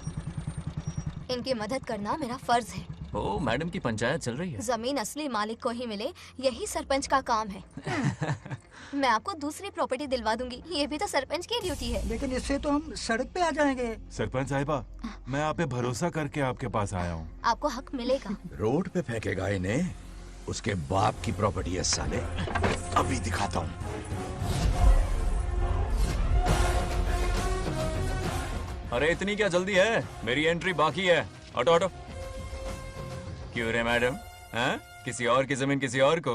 इनकी मदद करना मेरा फर्ज है। ओ, मैडम की पंचायत चल रही है। जमीन असली मालिक को ही मिले, यही सरपंच का काम है। मैं आपको दूसरी प्रॉपर्टी दिलवा दूंगी, ये भी तो सरपंच की ड्यूटी है। लेकिन इससे तो हम सड़क पे आ जाएंगे। सरपंच साहिबा, मैं आप पे भरोसा करके आपके पास आया हूँ। आपको हक मिलेगा। रोड पे फेंकेगा इन्हें, उसके बाप की प्रॉपर्टी है साले। अभी दिखाता हूँ। अरे इतनी क्या जल्दी है, मेरी एंट्री बाकी है। हटो हटो। क्यों रे मैडम, हैं? किसी और की जमीन किसी और को?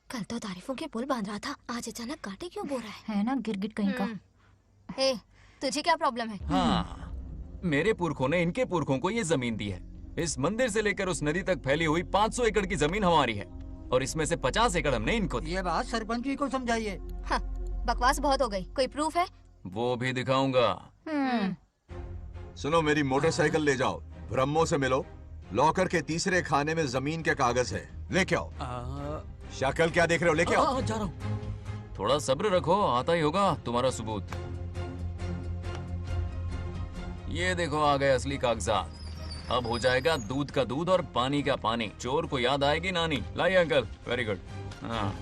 कल तो तारीफों के पुल बांध रहा था, आज अचानक कांटे क्यों बो रहा है ना गिरगिट कहीं का। ए, तुझे क्या प्रॉब्लम है? हाँ, मेरे पुरखों ने इनके पुरखों को ये जमीन दी है। इस मंदिर से लेकर उस नदी तक फैली हुई 500 एकड़ की जमीन हमारी है, और इसमें से 50 एकड़ हमने इनको दी। ये बात सरपंच जी को समझाइए। हाँ, बकवास बहुत हो गई। कोई प्रूफ है? वो भी दिखाऊंगा। सुनो, मेरी मोटरसाइकिल ले जाओ, ब्रह्मो से मिलो, लॉकर के तीसरे खाने में जमीन के कागज है, लेके आओ। शक्ल क्या देख रहे हो, लेके आओ। जा रहा हूँ। थोड़ा सब्र रखो, आता ही होगा तुम्हारा सबूत। ये देखो आ गए असली कागजात। अब हो जाएगा दूध का दूध और पानी का पानी। चोर को याद आएगी नानी। लाइए अंकल, वेरी गुड। हाँ,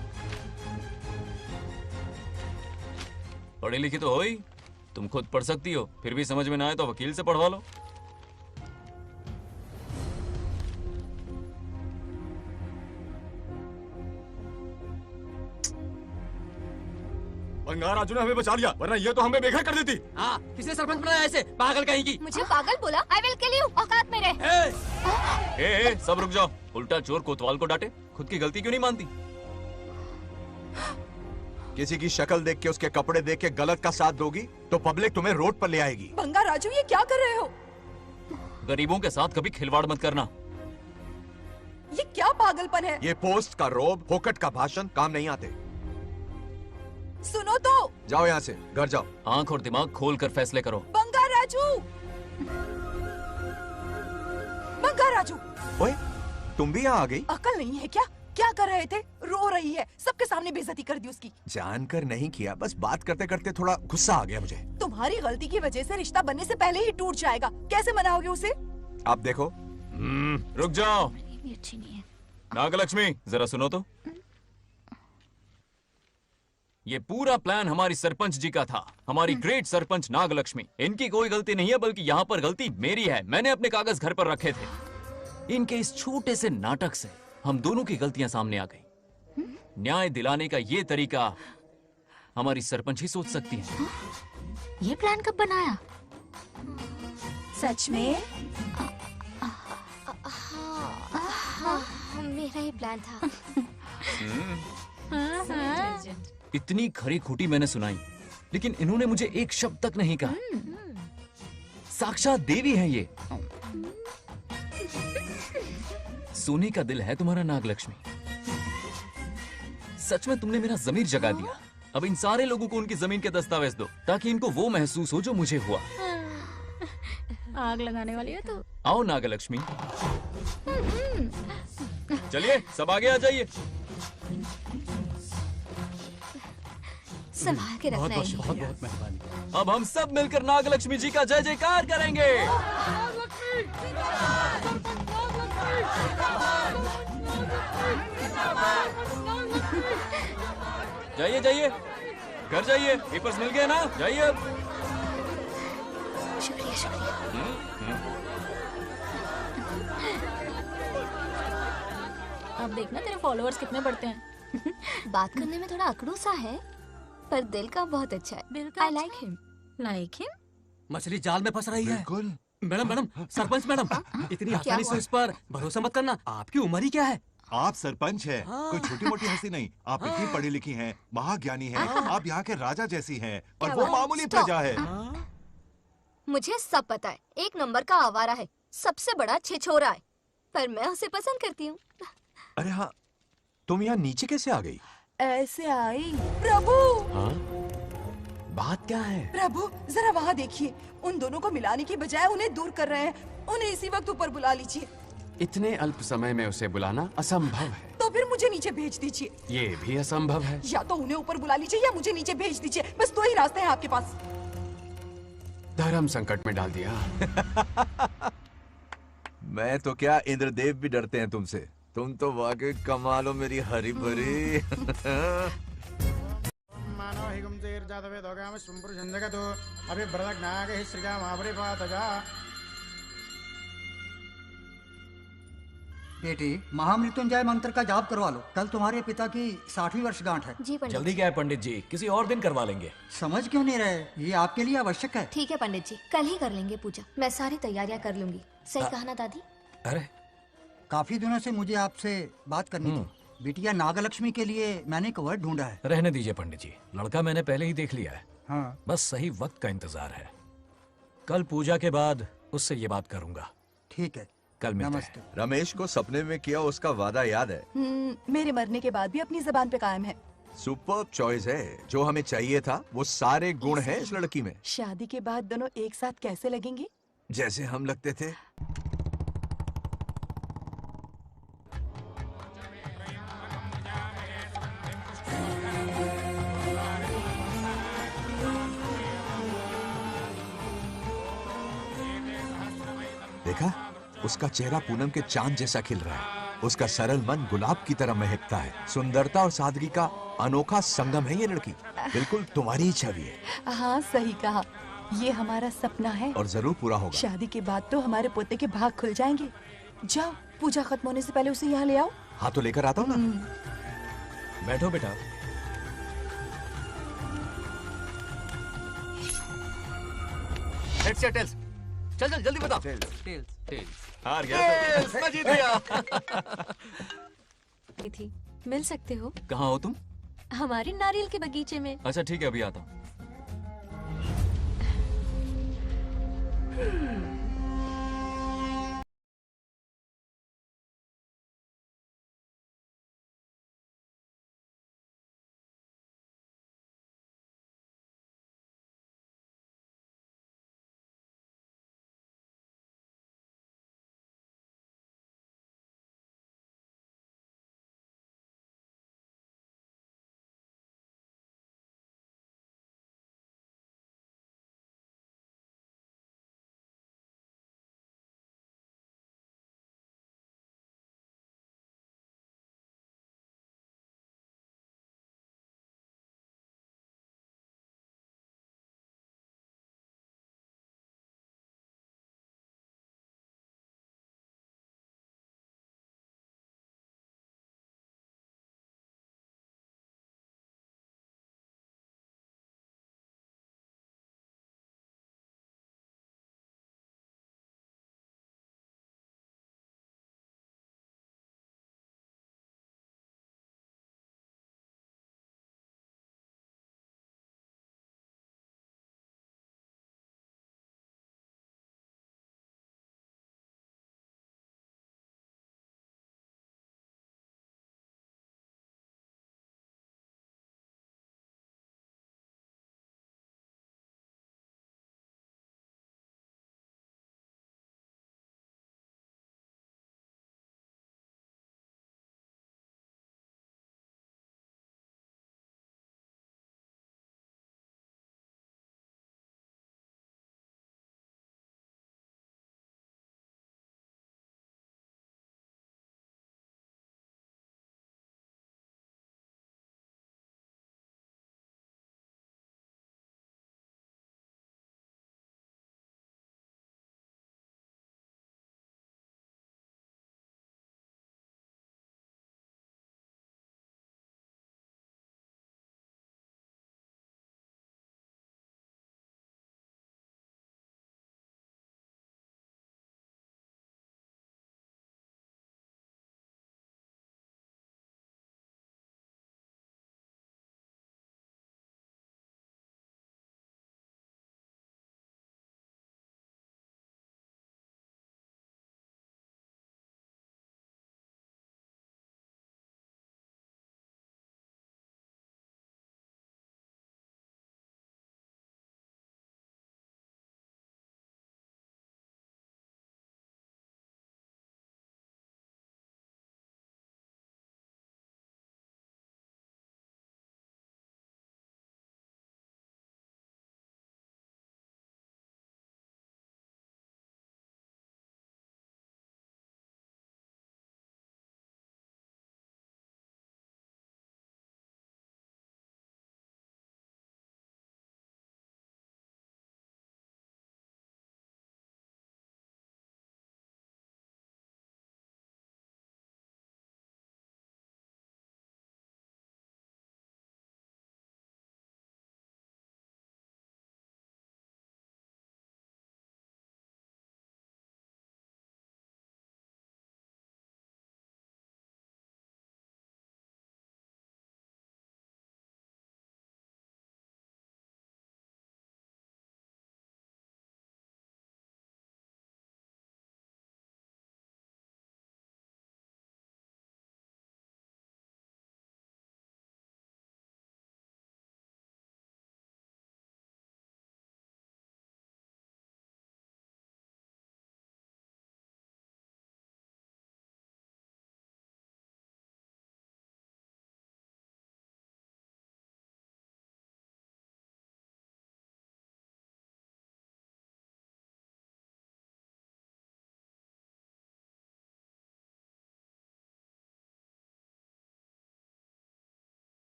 पढ़ी लिखी तो हो ही, तुम खुद पढ़ सकती हो, फिर भी समझ में ना आए तो वकील से पढ़वा लो। बंगार राजू ने हमें बचा लिया, वरना ये तो हमें बेघर कर देती। हाँ, किसने सरपंच बनाया ऐसे पागल कहेंगी? मुझे पागल बोला? I will kill you, औकात में रहे। ए, सब रुक जाओ। उल्टा चोर कोतवाल को डांटे, खुद की गलती क्यों नहीं मानती? किसी की शक्ल देख के, उसके कपड़े देख के गलत का साथ दोगी तो पब्लिक तुम्हें रोड पर ले आएगी। बंगार राजू, ये क्या कर रहे हो? गरीबों के साथ कभी खिलवाड़ मत करना। ये क्या पागलपन है? ये पोस्ट का रोब, फोकट का भाषण काम नहीं आते। सुनो तो। जाओ यहाँ से, घर जाओ। आंख और दिमाग खोल कर फैसले करो। बंगार राजू, बंगार राजू। ओए, तुम भी यहाँ आ गई? अकल नहीं है क्या? क्या कर रहे थे? रो रही है, सबके सामने बेइज्जती कर दी उसकी। जानकर नहीं किया, बस बात करते करते थोड़ा गुस्सा आ गया मुझे। तुम्हारी गलती की वजह से रिश्ता बनने से पहले ही टूट जाएगा। कैसे मनाओगे उसे? आप देखो। रुक जाओ। अच्छी नहीं है। नागलक्ष्मी जरा सुनो तो। ये पूरा प्लान हमारी सरपंच जी का था, हमारी ग्रेट सरपंच नागलक्ष्मी। इनकी कोई गलती नहीं है, बल्कि यहाँ पर गलती मेरी है। मैंने अपने कागज घर पर रखे थे। इनके इस छोटे से नाटक से हम दोनों की गलतियां सामने आ गई। न्याय दिलाने का ये तरीका हमारी सरपंच ही सोच सकती है। ये प्लान कब बनाया? सच में? हाँ, मेरा ही प्लान था। इतनी खरी खोटी मैंने सुनाई, लेकिन इन्होंने मुझे एक शब्द तक नहीं कहा। साक्षात देवी है ये। सोने का दिल है तुम्हारा नागलक्ष्मी। सच में तुमने मेरा जमीर जगा दिया। अब इन सारे लोगों को उनकी जमीन के दस्तावेज दो, ताकि इनको वो महसूस हो जो मुझे हुआ। आग लगाने वाली है तो। आओ नागलक्ष्मी, चलिए सब आगे आ जाइए। संभाल के रखना है। बहुत बहुत मेहरबानी। अब हम सब मिलकर नागलक्ष्मी जी का जय जयकार करेंगे। जाइए जाइए, घर जाइए। पेपर्स मिल गए ना? जाइए अब। शुक्रिया शुक्रिया। अब देखना तेरे फॉलोअर्स कितने बढ़ते हैं। बात करने में थोड़ा अकड़ू सा है, पर दिल का बहुत अच्छा है। I like him. Like him? मछली जाल में फंस रही है। बिल्कुल। मैडम मैडम, सरपंच मैडम, इतनी आसानी से उस पर भरोसा मत करना। आपकी उम्र ही क्या है? आप सरपंच हैं, कोई छोटी मोटी हस्ती नहीं। आप इतनी पढ़ी लिखी हैं, महाज्ञानी हैं, आप यहाँ के राजा जैसी हैं, और वो मामूली प्रजा है। मुझे सब पता है। एक नंबर का आवारा है, सबसे बड़ा छिछोरा है, पर मैं उसे पसंद करती हूँ। अरे हाँ, तुम यहाँ नीचे कैसे आ गई? ऐसे आई। प्रभु, हाँ? बात क्या है? प्रभु जरा वहाँ देखिए। उन दोनों को मिलाने की बजाय उन्हें दूर कर रहे हैं। उन्हें इसी वक्त ऊपर बुला लीजिए। इतने अल्प समय में उसे बुलाना असंभव है। तो फिर मुझे नीचे भेज दीजिए। ये भी असंभव है। या तो उन्हें ऊपर बुला लीजिए या मुझे नीचे भेज दीजिए। बस दो ही रास्ते हैं आपके पास। धर्म संकट में डाल दिया। मैं तो क्या, इंद्रदेव भी डरते हैं तुमसे। तुम तो वाकई कमाल हो मेरी हरी भरी। मानव हिगम तेर जातवे दोगाम संपुरुषं जगतो अभिव्रतज्ञागः श्रीगामावरिपातजा। बेटी, महामृत्युंजय मंत्र का जाप करवा लो। कल तुम्हारे पिता की 60वीं वर्षगांठ है। जी पंडित। जल्दी क्या है पंडित जी, किसी और दिन करवा लेंगे। समझ क्यों नहीं रहे? ये आपके लिए आवश्यक है। ठीक है पंडित जी, कल ही कर लेंगे पूजा। मैं सारी तैयारियां कर लूंगी। सही कहा ना दादी? अरे काफी दिनों से मुझे आपसे बात करनी थी। बिटिया नागलक्ष्मी के लिए मैंने एक वर्ड ढूंढा है। रहने दीजिए पंडित जी, लड़का मैंने पहले ही देख लिया है। हाँ। बस सही वक्त का इंतजार है। कल पूजा के बाद उससे ये बात करूंगा। ठीक है, कल मिलते हैं। रमेश को सपने में किया उसका वादा याद है? मेरे मरने के बाद भी अपनी जबान पे कायम है। सुपर्ब चॉइस है। जो हमें चाहिए था वो सारे गुण हैं इस लड़की में। शादी के बाद दोनों एक साथ कैसे लगेंगे? जैसे हम लगते थे। देखा, उसका चेहरा पूनम के चांद जैसा खिल रहा है। उसका सरल मन गुलाब की तरह महकता है। सुंदरता और सादगी का अनोखा संगम है ये लड़की। बिल्कुल तुम्हारी ही छवि है। हाँ सही कहा, ये हमारा सपना है और जरूर पूरा होगा। शादी के बाद तो हमारे पोते के भाग खुल जाएंगे। जाओ, पूजा खत्म होने से पहले उसे यहाँ ले आओ। हाँ तो लेकर आता हूँ ना। बैठो बेटा। हेड्स या टेल्स? चल चल जल्दी बता। टेल्स। हार गया। मैं जीत गया। थी, मिल सकते हो? कहाँ हो तुम? हमारे नारियल के बगीचे में। अच्छा ठीक है, अभी आता हूँ।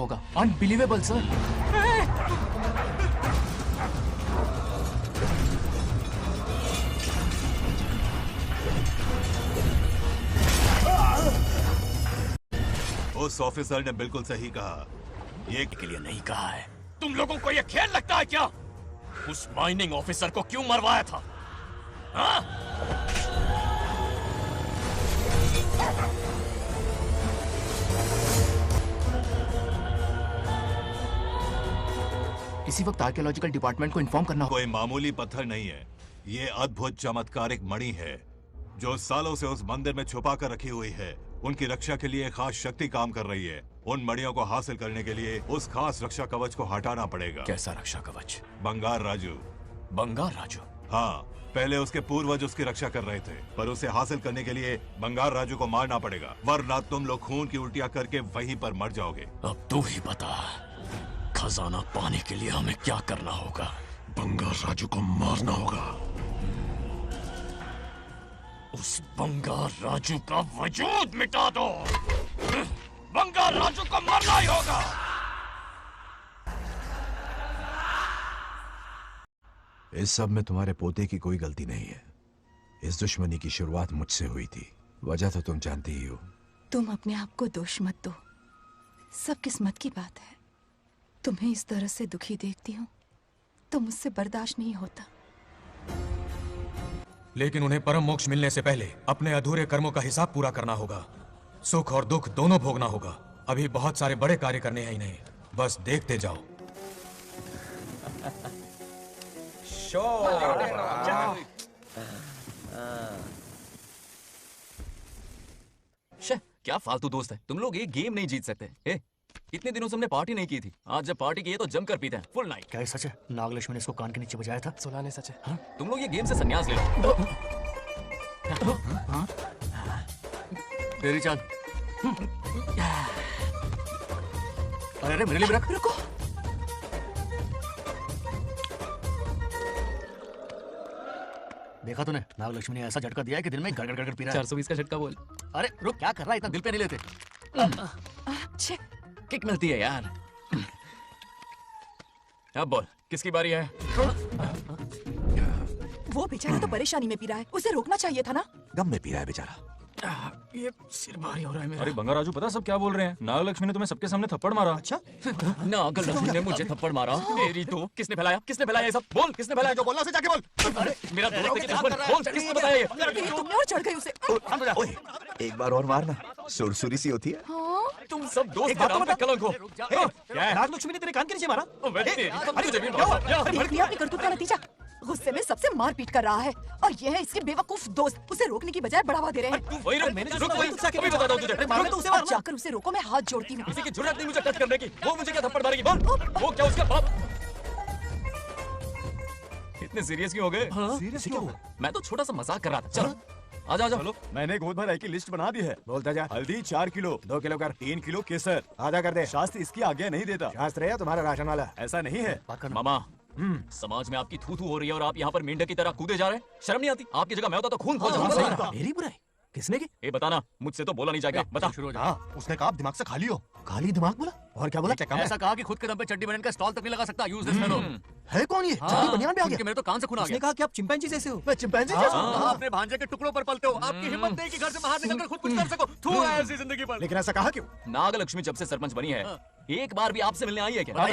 होगा। Unbelievable sir. उस ऑफिसर ने बिल्कुल सही कहा, ये के लिए नहीं कहा है। तुम लोगों को ये खेल लगता है क्या? उस माइनिंग ऑफिसर को क्यों मरवाया था? हाँ? इसी वक्त आर्कियोलॉजिकल डिपार्टमेंट को इन्फॉर्म करना। कोई मामूली पत्थर नहीं है, ये अद्भुत चमत्कारिक मणि है जो सालों से उस मंदिर में छुपा कर रखी हुई है। उनकी रक्षा के लिए खास शक्ति काम कर रही है। उन मणियों को हासिल करने के लिए उस खास रक्षा कवच को हटाना पड़ेगा। कैसा रक्षा कवच? बंगार राजू। बंगार राजू? हाँ, पहले उसके पूर्वज उसकी रक्षा कर रहे थे, पर उसे हासिल करने के लिए बंगार राजू को मारना पड़ेगा, वरना तुम लोग खून की उल्टियां करके वहीं पर मर जाओगे। अब तू ही बता, खजाना पाने के लिए हमें क्या करना होगा? बंगार राजू को मारना होगा। उस बंगार राजू का वजूद मिटा दो। बंगार राजू को मारना ही होगा। इस सब में तुम्हारे पोते की कोई गलती नहीं है। इस दुश्मनी की शुरुआत मुझसे हुई थी, वजह तो तुम जानती ही हो। तुम अपने आप को दोष मत दो, सब किस्मत की बात है। तुम्हें इस तरह से दुखी देखती हूँ तो मुझसे बर्दाश्त नहीं होता। लेकिन उन्हें परम मोक्ष मिलने से पहले अपने अधूरे कर्मों का हिसाब पूरा करना होगा। सुख और दुख दोनों भोगना होगा। अभी बहुत सारे बड़े कार्य करने हैं इन्हें, बस देखते जाओ। क्या फालतू दोस्त है तुम लोग। एक गेम नहीं जीत सकते। इतने दिनों से हमने पार्टी नहीं की थी, आज जब पार्टी की है तो जमकर पीते हैं, फुल नाइट। क्या ये सच है? नागलक्ष्मी ने इसको कान के नीचे बजाया था। सुलाने सच है। हाँ? तुम लोग ये गेम से संन्यास ले लो। तेरी चाल। अरे मेरे लिए भी रख। रुको। देखा तूने, नागलक्ष्मी ने ऐसा झटका दिया है कि दिल में गड़गड़ गड़गड़ पी रहा है। 420 का झटका बोल। अरे रुक, क्या कर रहा है? इतना दिल पे नहीं लेते। किक मिलती है यार। अब बोल, किसकी बारी है? वो बेचारा तो परेशानी में पी रहा है, उसे रोकना चाहिए था ना। गम में पी रहा है बेचारा। ये सिर भारी हो रहा है मेरा। अरे बंगा राजू, पता सब क्या बोल रहे हैं? नागलक्ष्मी ने तुम्हें सबके सामने थप्पड़ मारा। अच्छा? नागलक्ष्मी ने मुझे थप्पड़ मारा? तेरी तो किसने फैलाया? किसने फैलाया ये सब? बोल, किसने फैलाया? जो बोलना उसे जाके बोल। अरे मेरा दोस्त है, बोल, किसने बताया ये? तुमने और चढ़ गई उसे। ओए, एक बार और मारना, सुरसुरी सी होती है। तुम सब दोस्त के नाम पे कलंक हो। नागलक्ष्मी ने तेरे कान के नीचे मारा? अपनी करतूत का नतीजा। गुस्से में सबसे मारपीट कर रहा है और ये है इसके बेवकूफ दोस्त, उसे रोकने की बजाय बढ़ावा दे रहे हैं। जाकर उसे रोको, मैं हाथ जोड़ती हूँ। किसी की जरूरत नहीं मुझे टच करने की। वो मुझे क्या थप्पड़ मारेगी? बोल, वो क्या उसका बाप? इतने सीरियस क्यों हो गए? सीरियस क्यों? मैं तो छोटा सा मजाक कर रहा था। चलो आजा आजा। चलो, मैंने गोद भराई की लिस्ट बना दी है। बोलता जा। हल्दी 4 किलो, 2 किलो कर, 3 किलो केसर। आधा कर दे। शास्त्र इसकी आज्ञा नहीं देता। शास्त्र है तुम्हारा राशन वाला, ऐसा नहीं है। मामा, समाज में आपकी थू थू हो रही है और आप यहाँ पर मेंढक की तरह कूदे जा रहे हैं। शर्म नहीं आती? आपकी जगह मैं होता तो खून खोल जाता। मेरी बुराई किसने की? ये बताना, मुझसे तो बोला नहीं जाएगा। बता। उसने कहा दिमाग से खाली हो। खाली दिमाग बोला? और क्या बोला? ऐसा कहा कि खुद के दम पे चड्डी बनियान का स्टॉल तक नहीं लगा सकता। Use this fellow. है कौन ये? चड्डी बनियान पे आ गया? मेरे तो कान से खून आ गया। उसने कहा कि आप चिंपैंजी जैसे हो। मैं चिंपैंजी जैसा हूं? अपने भांजे के टुकड़ों पर पलते हो। आपकी हिम्मत नहीं कि घर से बाहर निकलकर खुद कुछ कर सको। थू है ऐसी जिंदगी पर। लेकिन ऐसा कहा क्यों? नागलक्ष्मी जब से सरपंच बनी है, एक बार भी आपसे मिलने आई है क्या?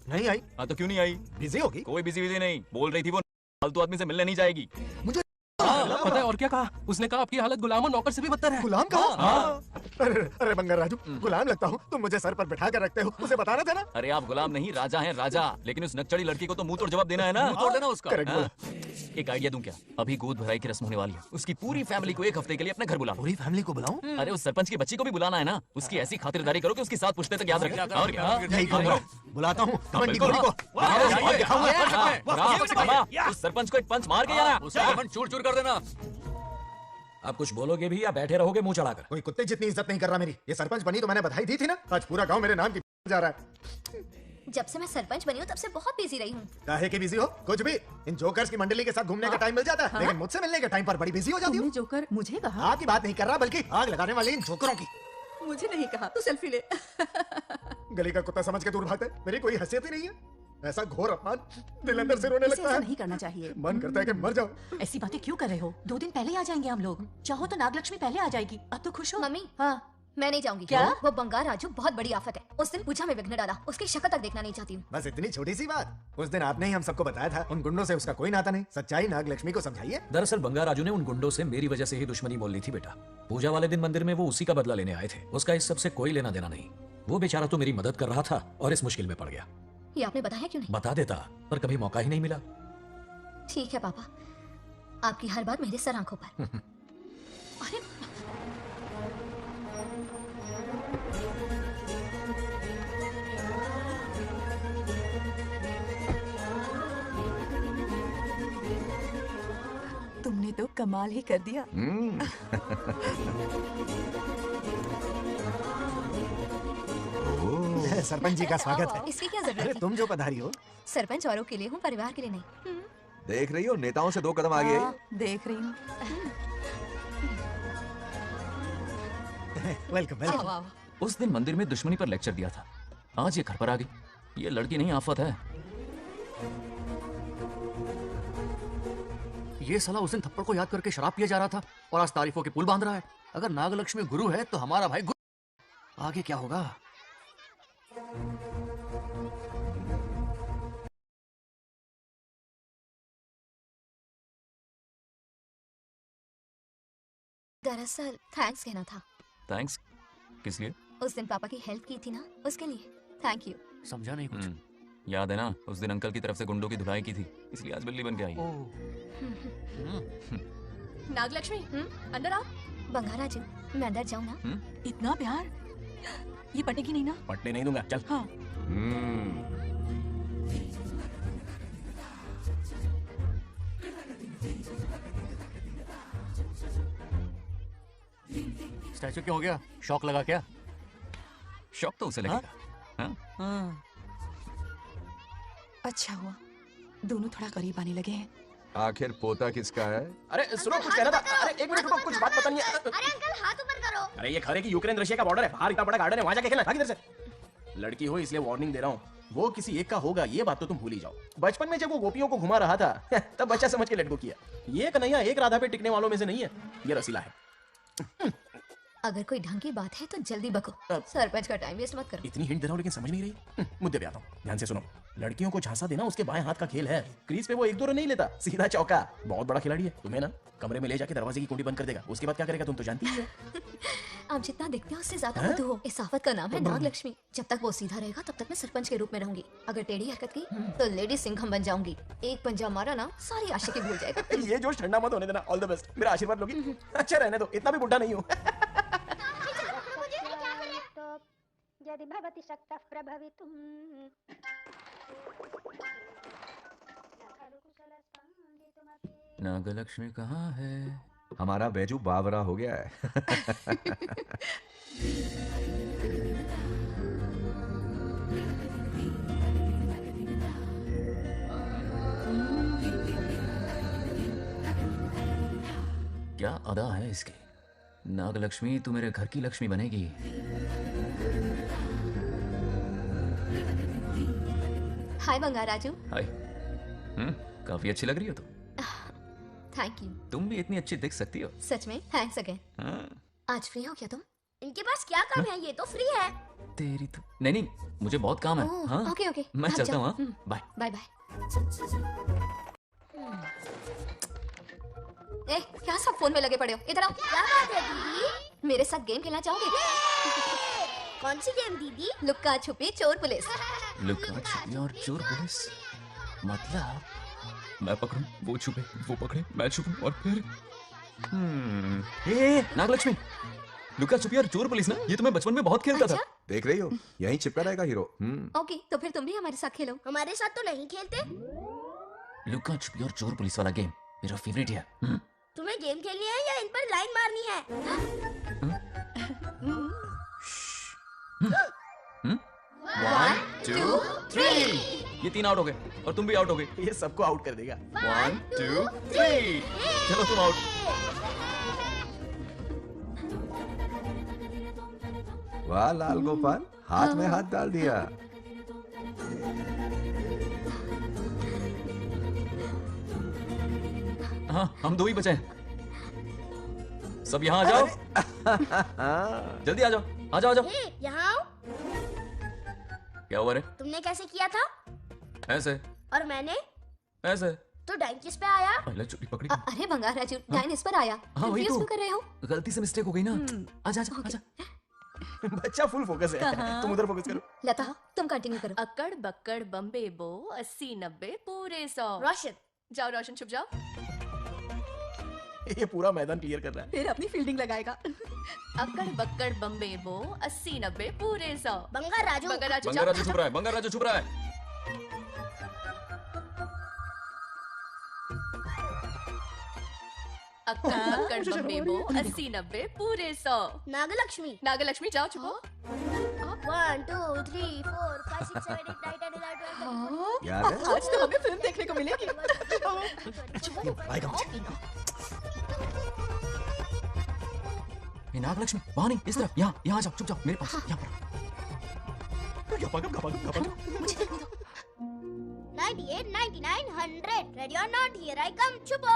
नहीं आई। हाँ तो क्यों नहीं आई? बिजी होगी। कोई बिजी नहीं, बोल रही थी वो फालतू आदमी से मिलने नहीं जाएगी। मुझे पता है और क्या कहा? उसने कहा आपकी हालत गुलाम और नौकर से भी बदतर है। गुलाम कहा? अरे बंगार राजू, गुलाम लगता हूँ। तुम मुझे सर पर बिठा कर रखते हो, उसे बताना था ना। अरे आप गुलाम नहीं, राजा हैं राजा। लेकिन उस नकचड़ी लड़की को तो मुंह तोड़ जवाब देना है ना। मुंह तोड़ देना उसका। एक आइडिया दूं क्या? अभी गोद भराई की रस्म होने वाली है, उसकी पूरी फैमिली को एक हफ्ते के लिए अपने घर बुला। पूरी फैमिली को बुलाऊं? अरे उस सरपंच की बच्ची को भी बुलाना है ना। उसकी ऐसी खातिरदारी करो कि उसकी साथ पूछते तक याद रखना। और क्या? यही करो। बुलाता हूँ उस सरपंच को एक पंच मार के जाना, चूर चूर कर देना। आप कुछ बोलोगे भी या बैठे रहोगे मुंह चढ़ाकर? कोई कुत्ते जितनी इज्जत नहीं कर रहा मेरी। ये सरपंच बनी तो मैंने बधाई दी थी ना। आज पूरा गांव मेरे नाम की जा रहा है। जब से मैं सरपंच बनी हूँ तब से बहुत बिजी रही हूँ। काहे के बिजी हो? कुछ भी। इन जोकर्स की मंडली के साथ घूमने का टाइम मिल जाता है, लेकिन मुझसे मिलने के टाइम पर बड़ी बिजी हो जाती हूँ। जोकर मुझे कहा? आपकी बात नहीं कर रहा, बल्कि आग लगाने वाले इन जोकरों की। मुझे नहीं कहा, तू सेल्फी ले। गली का कुत्ता समझ के दूर भागते, मेरी कोई हैसियत ही नहीं है। ऐसा घोर अपमान, दिल अंदर से रोने इसे लगता ऐसा है। नहीं करना चाहिए। मन करता है कि मर जाओ। ऐसी बातें क्यों कर रहे हो? 2 दिन पहले ही आ जाएंगे हम लोग। चाहो तो नागलक्ष्मी पहले आ जाएगी। अब तो खुश हो? मम्मी, हाँ मैं नहीं जाऊंगी। क्या? वो बंगार राजू बहुत बड़ी आफत है। उस दिन पूजा में विघ्न डाला, उसकी शक्ल तक देखना नहीं चाहती हूँ। बस इतनी छोटी सी बात। उस दिन आपने ही हम सबको बताया था, उन गुंडों से उसका कोई नाता नहीं। सच्चाई नागलक्ष्मी को समझाइए। दरअसल बंगार राजू ने उन गुंडों से मेरी वजह से ही दुश्मनी मोल ली थी बेटा। पूजा वाले दिन मंदिर में वो उसी का बदला लेने आए थे। उसका इस सब से कोई लेना देना नहीं। वो बेचारा तो मेरी मदद कर रहा था और इस मुश्किल में पड़ गया। ये आपने बताया क्यों नहीं? बता देता, पर कभी मौका ही नहीं मिला। ठीक है पापा, आपकी हर बात मेरे सर आंखों पर। अरे तुमने तो कमाल ही कर दिया। सरपंच जी का स्वागत है। इसकी क्या जरूरत अरे है? तुम जो पधारी हो। सरपंच औरों के लिए हूँ, परिवार के लिए नहीं। देख रही हो, नेताओं से 2 कदम आगे है। देख रही हूँ। वेलकम आओ, आओ। उस दिन मंदिर में दुश्मनी पर लेक्चर दिया था, आज ये घर पर आ गई। ये लड़की नहीं आफत है। ये साला उस दिन थप्पड़ को याद करके शराब पिया जा रहा था और आज तारीफों के पुल बांध रहा है। अगर नागलक्ष्मी गुरु है तो हमारा भाई गुरु। आगे क्या होगा? दरअसल थैंक्स कहना था। थैंक्स किस लिए? उस दिन पापा की हेल्प की थी ना, उसके लिए थैंक यू। समझा नहीं कुछ। याद है ना, उस दिन अंकल की तरफ से गुंडों की धुलाई की थी, इसलिए आज बिल्ली बन के आई। नागलक्ष्मी, अंदर आओ। बंगारा जी, मैं अंदर जाऊँ ना? इतना प्यार, ये पटेगी नहीं ना? पटने नहीं दूंगा, चल। हाँ। स्टैचू क्यों हो गया? शौक लगा क्या? शौक तो उसे लगेगा। हाँ? अच्छा हुआ, दोनों थोड़ा करीब आने लगे हैं। आखिर पोता किसका है? अरे सुनो, कुछ कहना था। अरे 1 मिनट रुको, कुछ बात बतानी है। अरे अंकल हाथ ऊपर करो। अरे ये खरे की यूक्रेन रशिया का बॉर्डर है, बाहर इतना बड़ा गार्डन है, वहां जाके खेलना। भाग इधर से। लड़की हो इसलिए वार्निंग दे रहा हूँ, वो किसी एक का होगा ये बात तो तुम भूल ही जाओ। बचपन में जब वो गोपियों को घुमा रहा था तब बच्चा समझ के लड़को किया। ये कन्हैया एक राधा पे टिकने वालों में से नहीं है, ये रसीला है। अगर कोई ढंग की बात है तो जल्दी बको। सरपंच का टाइम वेस्ट मत करो। इतनी हिंट दे रहा हूँ लेकिन समझ नहीं रही। मुद्दे पे आता हूँ, ध्यान से सुनो। लड़कियों को झांसा देना उसके बाएं हाथ का खेल है। क्रीज पे वो 1-2 रन नहीं लेता, सीधा चौका। बहुत बड़ा खिलाड़ी है। तुम्हें ना कमरे में ले जाके दरवाजे की कुंडी बंद कर देगा, उसके बाद क्या करेगा तुम तो जानती ही हो। आप जितना दिखते हो उससे ज्यादा मधु हो। इस आफत का नाम है नागलक्ष्मी। जब तक वो सीधा रहेगा तब तक मैं सरपंच के रूप में रहूंगी। अगर टेढ़ी हरकत की तो लेडी सिंघम बन जाऊंगी। एक पंजा मारा ना, सारी आशिकी भूल जाएगा। ये जोश ठंडा मत होने देना। ऑल द बेस्ट, मेरा आशीर्वाद लोगी? अच्छा रहने दो, इतना भी बुढ़ा नहीं हूँ। यदि भवति शक्तः प्रभवितुम्। नागलक्ष्मी कहाँ है? हमारा बैजू बावरा हो गया है। क्या अदा है इसकी। नागलक्ष्मी तू मेरे घर की लक्ष्मी बनेगी। हाय बंगार राजू। हाय। काफी अच्छी लग रही हो तुम। Thank you. तुम भी इतनी अच्छी दिख सकती हो। सच में थैंक्स अगेन। हाँ। आज फ्री हो क्या तुम? इनके पास क्या काम है, ये तो फ्री है। तेरी तो नहीं, मुझे बहुत काम है। हाँ? ओके ओके, मैं चलता हूँ। Bye bye bye. ए, क्या सब फोन में लगे पड़े हो? इधर आओ। क्या बात है दीदी? मेरे साथ गेम खेलना चाहोगे? कौन सी गेम दीदी? लुक्का छुपी चोर पुलिस। लुक्का छुपी और चोर पुलिस मतलब मैं पकड़ूं, वो छुपे, वो पकड़े, मैं छुपूं और फिर नागलक्ष्मी, लुक्का छुपी और चोर पुलिस ना, ये तो मैं बचपन में बहुत खेलता था। देख रही हो, यहीं चिपका रहेगा हीरो। ओके, तो फिर तुम भी हमारे साथ खेलो। हमारे साथ तो नहीं खेलते। लुक्का छुपी और चोर पुलिस वाला गेम मेरा फेवरेट है। तुम्हें गेम खेलनी है या इन पर लाइन मारनी है? 1 2 3 ये 3 आउट हो गए और तुम भी आउट हो गए। ये सबको आउट कर देगा। 1 2 3 चलो तुम आउट। वाह लाल गोपाल, हाथ में हाथ डाल दिया। हाँ, हम दो ही बचे हैं। सब यहाँ आ जाओ। जल्दी आ जाओ, आ जाओ, आ जाओ। यहाँ आओ। क्या हुआ रे? तुमने कैसे किया था? ऐसे। और मैंने? ऐसे। तो डाइन किस पे आया? पहले चुप्पी पकड़ी। अरे बंगार राजू, डाइन इस पर आया। हाँ वही Confuse तो। क्यों कर रहे हो? गलती से मिस्टेक हो गई ना। आजा आजा आजा। बच्चा फुल फोकस है। कहाँ? तुम उधर फोकस करो। लता तुम कंटिन्यू करो। अकड़ बक्कड़ बम्बे बो 80-90 पूरे 100। रोशन जाओ रोशन छुप जाओ। ये पूरा मैदान क्लियर कर रहा है। फिर अपनी फील्डिंग लगाएगा। अकड़ बक्कड़ बम्बे बो 80-90 पूरे 100। बंगार राजू। बंगार राजू बंगार राजू छुप रहा है, बंगार राजू छुप रहा है। अक्कड़ बक्कड़ बम्बे बो 80-90 पूरे 100। नागलक्ष्मी। नागलक्ष्मी जाओ छुपो। 1 2 3 4 5 6 7 8 9 10 11 याद है? आज तो हमें फिल्म देखने को मिलेगी। आएगा मुझे। ये नागलक्ष्मी वहाँ नहीं, इस तरफ। यहाँ यहाँ आ जाओ, चुप जाओ मेरे पास। यहाँ पर। मुझे देखने दो। 98 99 100 रेडी और नॉट हियर आई कम छुपो।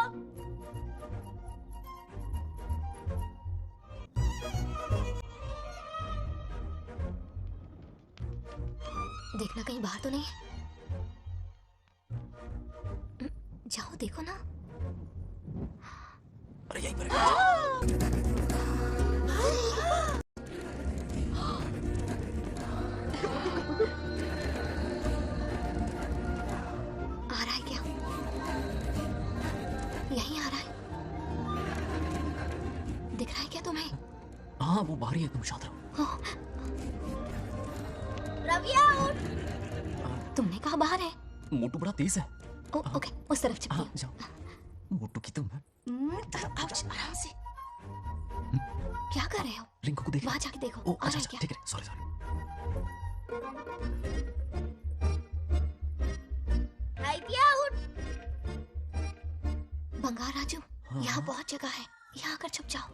देखना कहीं बाहर तो नहीं है। जाओ देखो ना। अरे यहीं पर आ रहा है क्या? यहीं आ रहा है। दिख रहा है क्या तुम्हें? हाँ वो बाहर ही है, तुम शांत रहो। रवि आउट। तुमने कहा बाहर है? मोटू बड़ा तेज है। ओके उस तरफ चलती हूँ। जाओ। मोटू की तुम आराम से। क्या कर रहे हो? रिंकू को देख। वहाँ जाके देखो। ओ आ रहा है क्या? ठीक है, sorry sorry. Right out. Bangar Raju, यहाँ बहुत जगह है, यहाँ आकर छुप जाओ।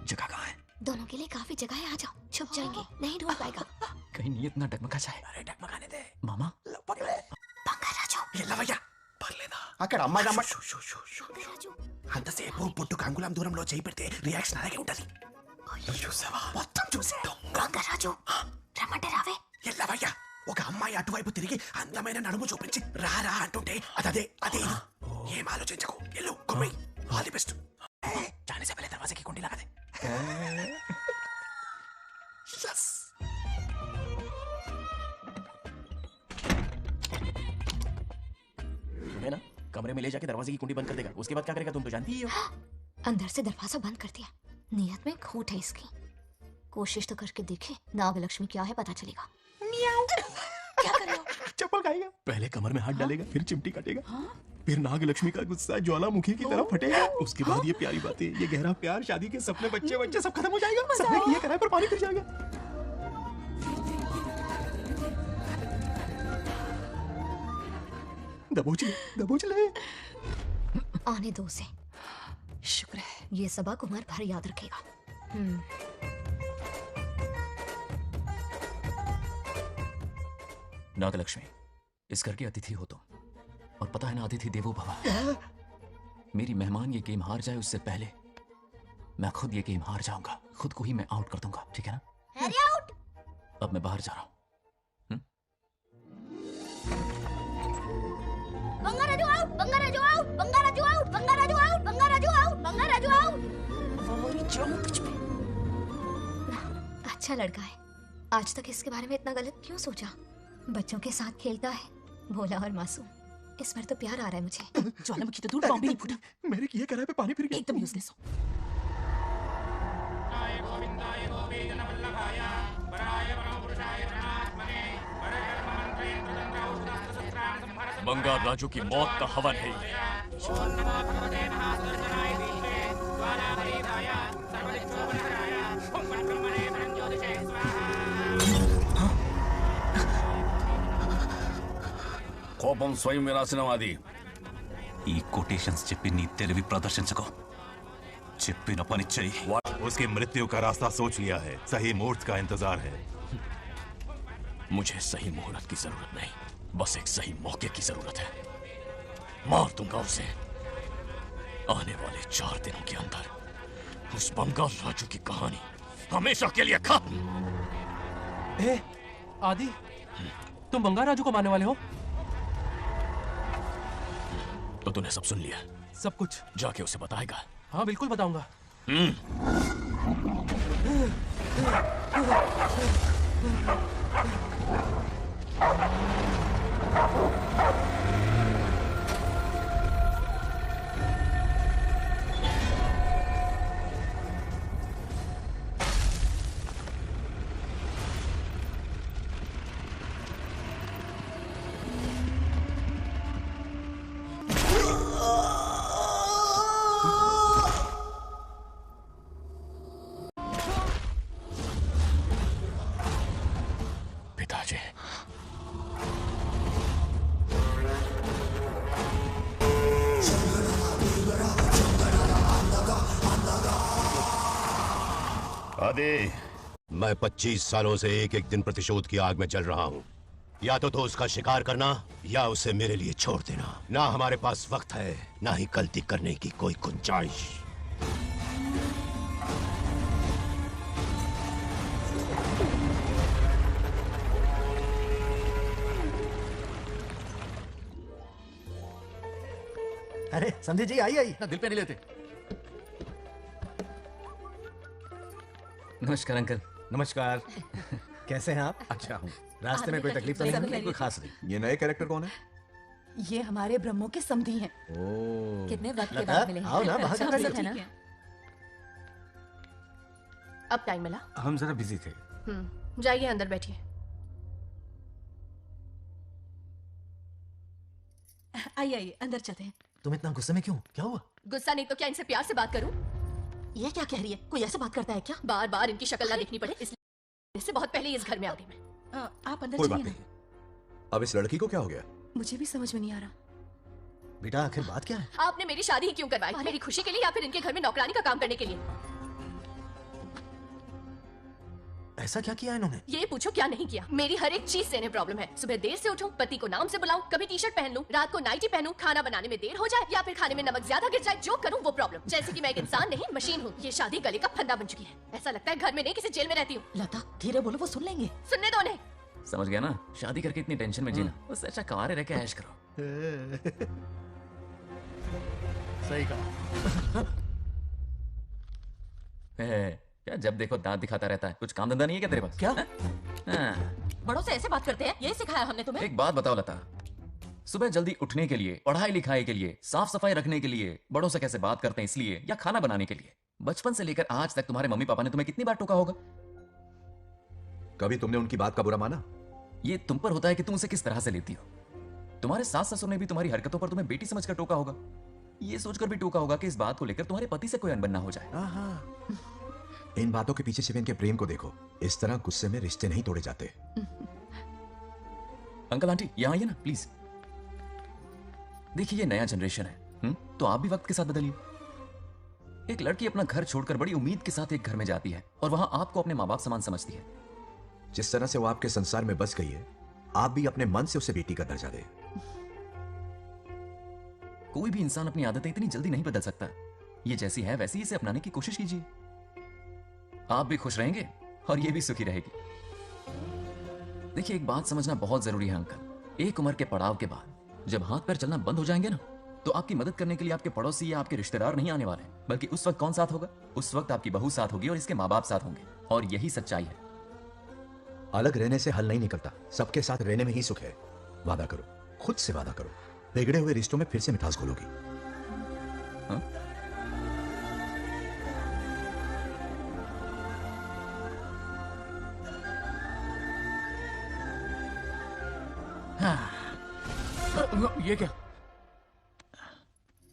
जगह कहाँ है? दोनों के लिए काफी जगह है, आ जाओ। छुप जाएंगे, नहीं ढूंढ पाएगा। कहीं नीयत ना डगमगा जाए। अरे डगमगाने दे मामा। बंगार राजू ये लवయ్య పర్లేదా అక్కడ అమ్మాయి రమ్మ అంతసేపు పుట్టు కంగుళం దూరంలో చేయి పెడితే రియాక్షన్ అలాగే ఉంటది. చూసావా? మొత్తం చూసా. బంగార్ రాజు రమ్మంటే రావే. ఎల్లవయ్య ఒక అమ్మాయి అటువైపు తిరిగి అందమైన నడుము చూపించి రారా అంటుంటే అదే అదే ఇది. ఏం ఆలోచించకు, ఎల్లు కుమ్మి. All the best. जाने से पहले दरवाजे की कुंडी लगा दे. यस. तुम्हें ना कमरे में ले जाके दरवाजे की कुंडी बंद कर देगा। उसके बाद क्या करेगा तुम तो जानती ही हो। अंदर से दरवाजा बंद कर दिया। नियत में खोट है इसकी। कोशिश तो करके देखे नागलक्ष्मी क्या है, पता चलेगा। क्या कर रहे हो? चप्पल खाएगा। पहले कमर में हाथ डालेगा, फिर चिमटी काटेगा, फिर नागलक्ष्मी का गुस्सा ज्वालामुखी की तरह फटेगा। उसके बाद ये प्यारी बातें, ये गहरा प्यार, शादी के सपने, बच्चे बच्चे सब खत्म हो जाएगा। सबने किए कराए पर पानी फिर जाएगा। दबोच ले। आने दो उसे। शुक्र है ये सबक उम्र भर याद रखेगा। नागलक्ष्मी, इस घर के अतिथि हो तुम, और पता है ना अतिथि देवो भव। मेरी मेहमान ये गेम हार जाए उससे पहले मैं खुद ये गेम हार जाऊंगा। खुद को ही मैं आउट कर दूंगा, ठीक है ना? Harry out. अब मैं बाहर जा रहा हूँ। Bangar Raju out. Bangar Raju out. Bangar Raju out. Bangar Raju out. Bangar Raju out. Bangar Raju out. अच्छा लड़का है। आज तक इसके बारे में इतना गलत क्यों सोचा? बच्चों के साथ खेलता है, भोला और मासूम। इस पर तो प्यार आ रहा है मुझे। ज्वालामुखी तो दूर, बॉम्ब भी नहीं फूटा। मेरे किए कराए पे पानी फिर गया। एकदम यूजलेस हो। बंगार राजू की मौत का हवन है ये। కోపం స్వయం వినాశనవాది. ఈ కొటేషన్స్ చెప్పి నీ తెలివి ప్రదర్శించకు. चिप्पी नपनिच्चई। उसकी मृत्यु का रास्ता सोच लिया है, सही मुहूर्त का इंतजार है। मुझे सही मुहूर्त की जरूरत नहीं, बस एक सही मौके की जरूरत है। मार दूंगा उसे आने वाले 4 दिनों के अंदर। उस बंगाल राजू की कहानी हमेशा के लिए खत्म। ए, आदि, तुम बंगाल राजू को मारने वाले हो? तो तूने सब सुन लिया? सब कुछ जाके उसे बताएगा? हाँ बिल्कुल बताऊंगा। पिताजी, आदि, मैं 25 सालों से एक एक दिन प्रतिशोध की आग में जल रहा हूँ। या तो उसका शिकार करना या उसे मेरे लिए छोड़ देना। ना हमारे पास वक्त है, ना ही गलती करने की कोई गुंजाइश। अरे समझे जी, आई आई। दिल पे नहीं लेते। नमस्कार अंकल। नमस्कार। कैसे हैं आप? अच्छा हूँ। रास्ते में कोई तकलीफ तो नहीं? कोई खास नहीं। ये नए कैरेक्टर कौन है? ये हमारे ब्रह्मों के समधी हैं। ओह, कितने वक्त के लता, बाद मिले हैं। आओ ना, बाहर अच्छा, बैठिए। सब है ना? अब टाइम मिला? हम जरा बिजी थे। जाइए अंदर बैठिए। आइए आइए अंदर चलते हैं। तुम इतना गुस्से में क्यों? क्या हुआ? गुस्सा नहीं तो क्या इनसे प्यार से बात करूं? ये क्या कह रही है? कोई ऐसे बात करता है क्या? बार बार इनकी शक्ल ना देखनी पड़े इसलिए इससे बहुत पहले इस घर में आ गई मैं। आप अंदर कोई बात चलिए नहीं। अब इस लड़की को क्या हो गया? ना। मुझे भी समझ में नहीं आ रहा। बेटा आखिर बात क्या है? आपने मेरी शादी ही क्यों करवाई? मेरी खुशी के लिए या फिर इनके घर में नौकरानी का काम करने के लिए? ऐसा क्या किया इन्होंने? ये पूछो क्या नहीं किया। मेरी हर एक चीज से इन्हें प्रॉब्लम है। सुबह देर से उठूं, पति को नाम से बुलाऊं, कभी टी शर्ट पहन लूं, रात को नाइटी पहनूं, खाना बनाने में देर हो जाए या फिर खाने में नमक ज्यादा गिर जाए, जो करूं वो प्रॉब्लम। जैसे कि मैं एक इंसान नहीं मशीन हूँ। ये शादी गले का फंदा बन चुकी है। ऐसा लगता है घर में नहीं किसी जेल में रहती हूँ। लता धीरे बोलो, वो सुन लेंगे। सुनने दो उन्हें। समझ गया ना? शादी करके इतनी टेंशन में जीना, उससे अच्छा कुंवारे रह के ऐश करो। सही कहा। क्या जब देखो दांत दिखाता रहता है? कुछ काम धंधा नहीं है क्या तेरे पास? क्या? बड़ों से ऐसे बात करते हैं? यही सिखाया हमने तुम्हें? एक बात बताओ लता, सुबह जल्दी उठने के लिए, पढ़ाई लिखाई के लिए, साफ सफाई रखने के लिए बड़ों से कैसे बात करते हैं इसलिए, या खाना बनाने के लिए? बचपन से लेकर आज तक तुम्हारे मम्मी पापा ने तुम्हें कितनी बार टोका होगा? कभी तुमने उनकी बात का बुरा माना? ये तुम पर होता है कि तुम उसे किस तरह से लेती हो। तुम्हारे सास ससुर ने भी तुम्हारी हरकतों पर तुम्हें बेटी समझकर टोका होगा। ये सोचकर भी टोका होगा कि इस बात को लेकर तुम्हारे पति से कोई अनबन ना हो जाए। इन बातों के पीछे सिर्फ इनके प्रेम को देखो। इस तरह गुस्से में रिश्ते नहीं तोड़े जाते। अंकल आंटी यहाँ आइए ना प्लीज। देखिए ये नया जनरेशन है, तो आप भी वक्त के साथ बदलिए। एक लड़की अपना घर छोड़कर बड़ी उम्मीद के साथ एक घर में जाती है और वहां आपको अपने माँ बाप समान समझती है। जिस तरह से वो आपके संसार में बस गई है, आप भी अपने मन से उसे बेटी का दर्जा दे। कोई भी इंसान अपनी आदतें इतनी जल्दी नहीं बदल सकता। ये जैसी है वैसी इसे अपनाने की कोशिश कीजिए। आप भी खुश रहेंगे और ये भी सुखी रहेगी। देखिए एक बात समझना बहुत जरूरी है अंकल, एक उम्र के पड़ाव के बाद जब हाथ पैर चलना बंद हो जाएंगे ना, तो आपकी मदद करने के लिए आपके पड़ोसी या आपके रिश्तेदार नहीं आने वाले, बल्कि उस वक्त कौन साथ होगा? उस वक्त आपकी बहू साथ होगी और इसके माँ बाप साथ होंगे। और यही सच्चाई है। अलग रहने से हल नहीं निकलता, सबके साथ रहने में ही सुख है। वादा करो, खुद से वादा करो, बिगड़े हुए रिश्तों में फिर से मिठास घोलोगी। ये क्या?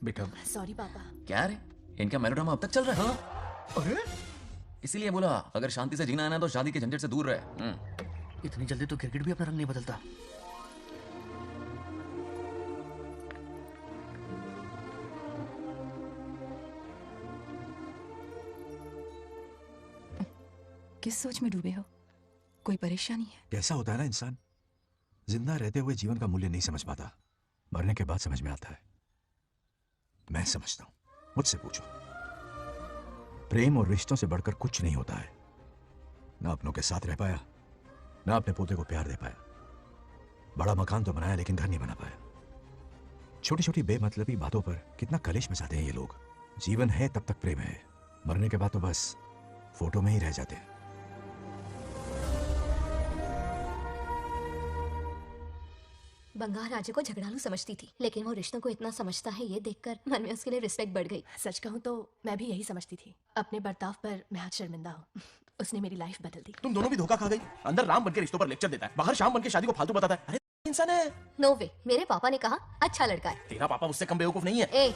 बेटा सॉरी पापा। क्या रे, इनका मेलोड्रामा अब तक चल रहा है? अरे इसीलिए बोला अगर शांति से जीना है ना तो शादी के झंझट से दूर रहे। इतनी जल्दी तो क्रिकेट भी अपना रंग नहीं बदलता। किस सोच में डूबे हो? कोई परेशानी है? कैसा होता है ना इंसान, जिंदा रहते हुए जीवन का मूल्य नहीं समझ पाता, मरने के बाद समझ में आता है। मैं समझता हूं, मुझसे पूछो। प्रेम और रिश्तों से बढ़कर कुछ नहीं होता है। ना अपनों के साथ रह पाया, ना अपने पोते को प्यार दे पाया। बड़ा मकान तो बनाया लेकिन घर नहीं बना पाया। छोटी छोटी बेमतलबी बातों पर कितना कलेश मचाते हैं ये लोग। जीवन है तब तक प्रेम है, मरने के बाद तो बस फोटो में ही रह जाते हैं। बंगाल राजू को झगड़ालू समझती थी, लेकिन वो रिश्तों को इतना समझता है ये देखकर मन में उसके लिए रिस्पेक्ट बढ़ गई। सच कहूँ तो मैं भी यही समझती थी। अपने बर्ताव पर मैं आज शर्मिंदा हूँ। उसने मेरी लाइफ बदल दी। तुम दोनों भी धोखा खा गई। अंदर राम बनके रिश्तों पर लेक्चर देता है, बाहर शाम बनके शादी को फालतू बताता है। अरे इंसान है। नो वे, मेरे पापा ने कहा अच्छा लड़का है। तेरा पापा उससे कम बेवकूफ नहीं है। ए,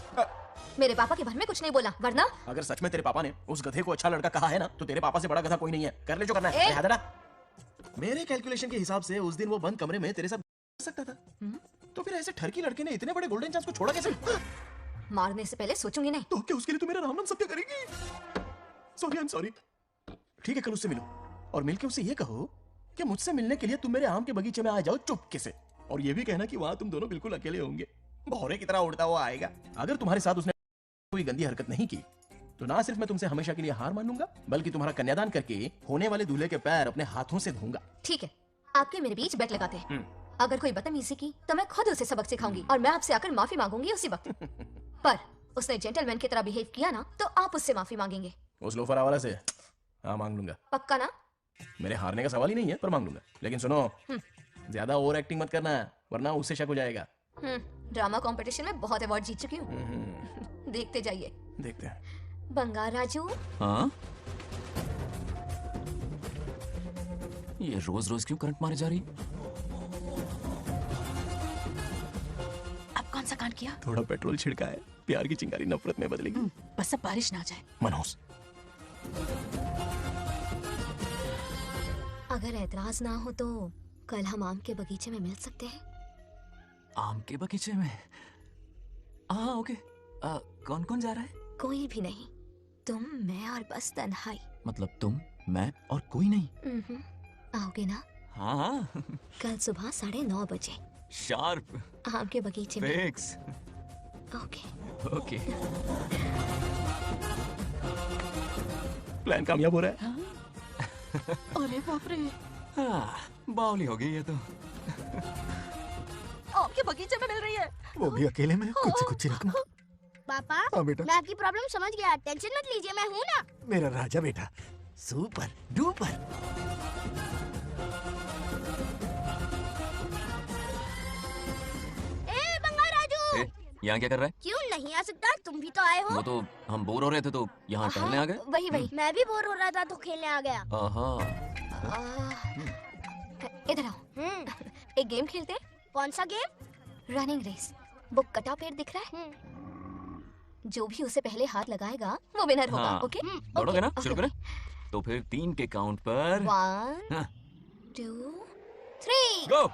मेरे पापा के बारे में कुछ नहीं बोला, वरना अगर सच में तेरे पापा ने उस गधे को अच्छा लड़का कहा है ना, तो तेरे पापा से बड़ा गधा कोई नहीं है। कर ले जो करना है। हादरा, मेरे कैलकुलेशन के हिसाब से उस दिन वो बंद कमरे में तेरे साथ कर सकता था। तो फिर ऐसे ठरकी लड़के ने इतने बड़े गोल्डन चांस को छोड़ा कैसे? मारने से पहले सोचूंगी नहीं। तो क्या उसके लिए तू मेरा राम नाम सत्य करेगी? Sorry, I am sorry. ठीक है, कल उससे मिलो और मिलके उससे ये कहो कि मुझसे मिलने के लिए तुम मेरे आम के बगीचे में आ जाओ चुपके से, और ये भी कहना कि वहां तुम दोनों बिल्कुल अकेले होंगे। भौरे की तरह उड़ता हुआ आएगा। अगर तुम्हारे साथ उसने कोई गंदी हरकत नहीं की तो ना सिर्फ मैं तुमसे हमेशा के लिए हार मान लूंगा, बल्कि तुम्हारा कन्यादान करके होने वाले दूल्हे के पैर अपने हाथों से धोऊंगा। ठीक है, आपके मेरे बीच बेट लगाते हैं। अगर कोई बदतमीजी की तो मैं खुद उसे सबक सिखाऊंगी और मैं आपसे आकर माफी मांगूंगी उसी वक्त। पर उसने जेंटलमैन की तरह बिहेव किया ना, तो आप उससे माफी मांगेंगे। उस लोफर वाला से हाँ मांग लूंगा। पक्का ना? मेरे हारने का सवाल ही नहीं है, पर मांग लूंगा। लेकिन सुनो, ज्यादा ओवर एक्टिंग मत करना, वरना उससे शक हो जाएगा। ड्रामा कंपटीशन में बहुत अवार्ड जीत चुकी हूँ। देखते जाइए। देखते हैं। बंगाल राजू। हाँ? ये रोज रोज क्यों करंट मारे जा रही? अब कौन सा कांड किया? थोड़ा पेट्रोल छिड़का है, प्यार की चिंगारी नफरत में बदलेगी। बस अब बारिश ना जाए। मनोज, अगर ऐतराज ना हो तो कल हम आम के बगीचे में मिल सकते हैं। आम के बगीचे में? हाँ ओके। कौन कौन जा रहा है? कोई भी नहीं, तुम, मैं और बस तन्हाई। मतलब तुम, मैं और कोई नहीं? आओगे ना? हाँ हाँ। कल सुबह 9:30 बजे शार्प। आम के बगीचे में। फिक्स। Okay okay. प्लान कामयाब हो रहा है। अरे बाप रे, बावली हो गई ये तो। आपके बगीचे में मिल रही है। वो भी अकेले में, कुछ से कुछ रखना। पापा, हाँ बेटा। मैं आपकी प्रॉब्लम समझ गया, टेंशन मत लीजिए, मैं हूँ ना। मेरा राजा बेटा, सुपर डुपर। ए बंगाल राजू, यहाँ क्या कर रहा है? क्यों नहीं आ सकता? तुम भी तो आए हो। वो तो हम बोर हो रहे थे तो यहाँ टहलने आ गए। वही मैं भी बोर हो रहा था तो खेलने आ गया। इधर आओ, एक गेम खेलते हैं। कौन सा गेम? Running race. वो कटा पेड़ दिख रहा है? जो भी उसे पहले हाथ लगाएगा वो विनर होगा। हाँ। ओके? दौड़ोगे ना? शुरू करें? तो फिर 3 के काउंट पर 1 2 3 गो।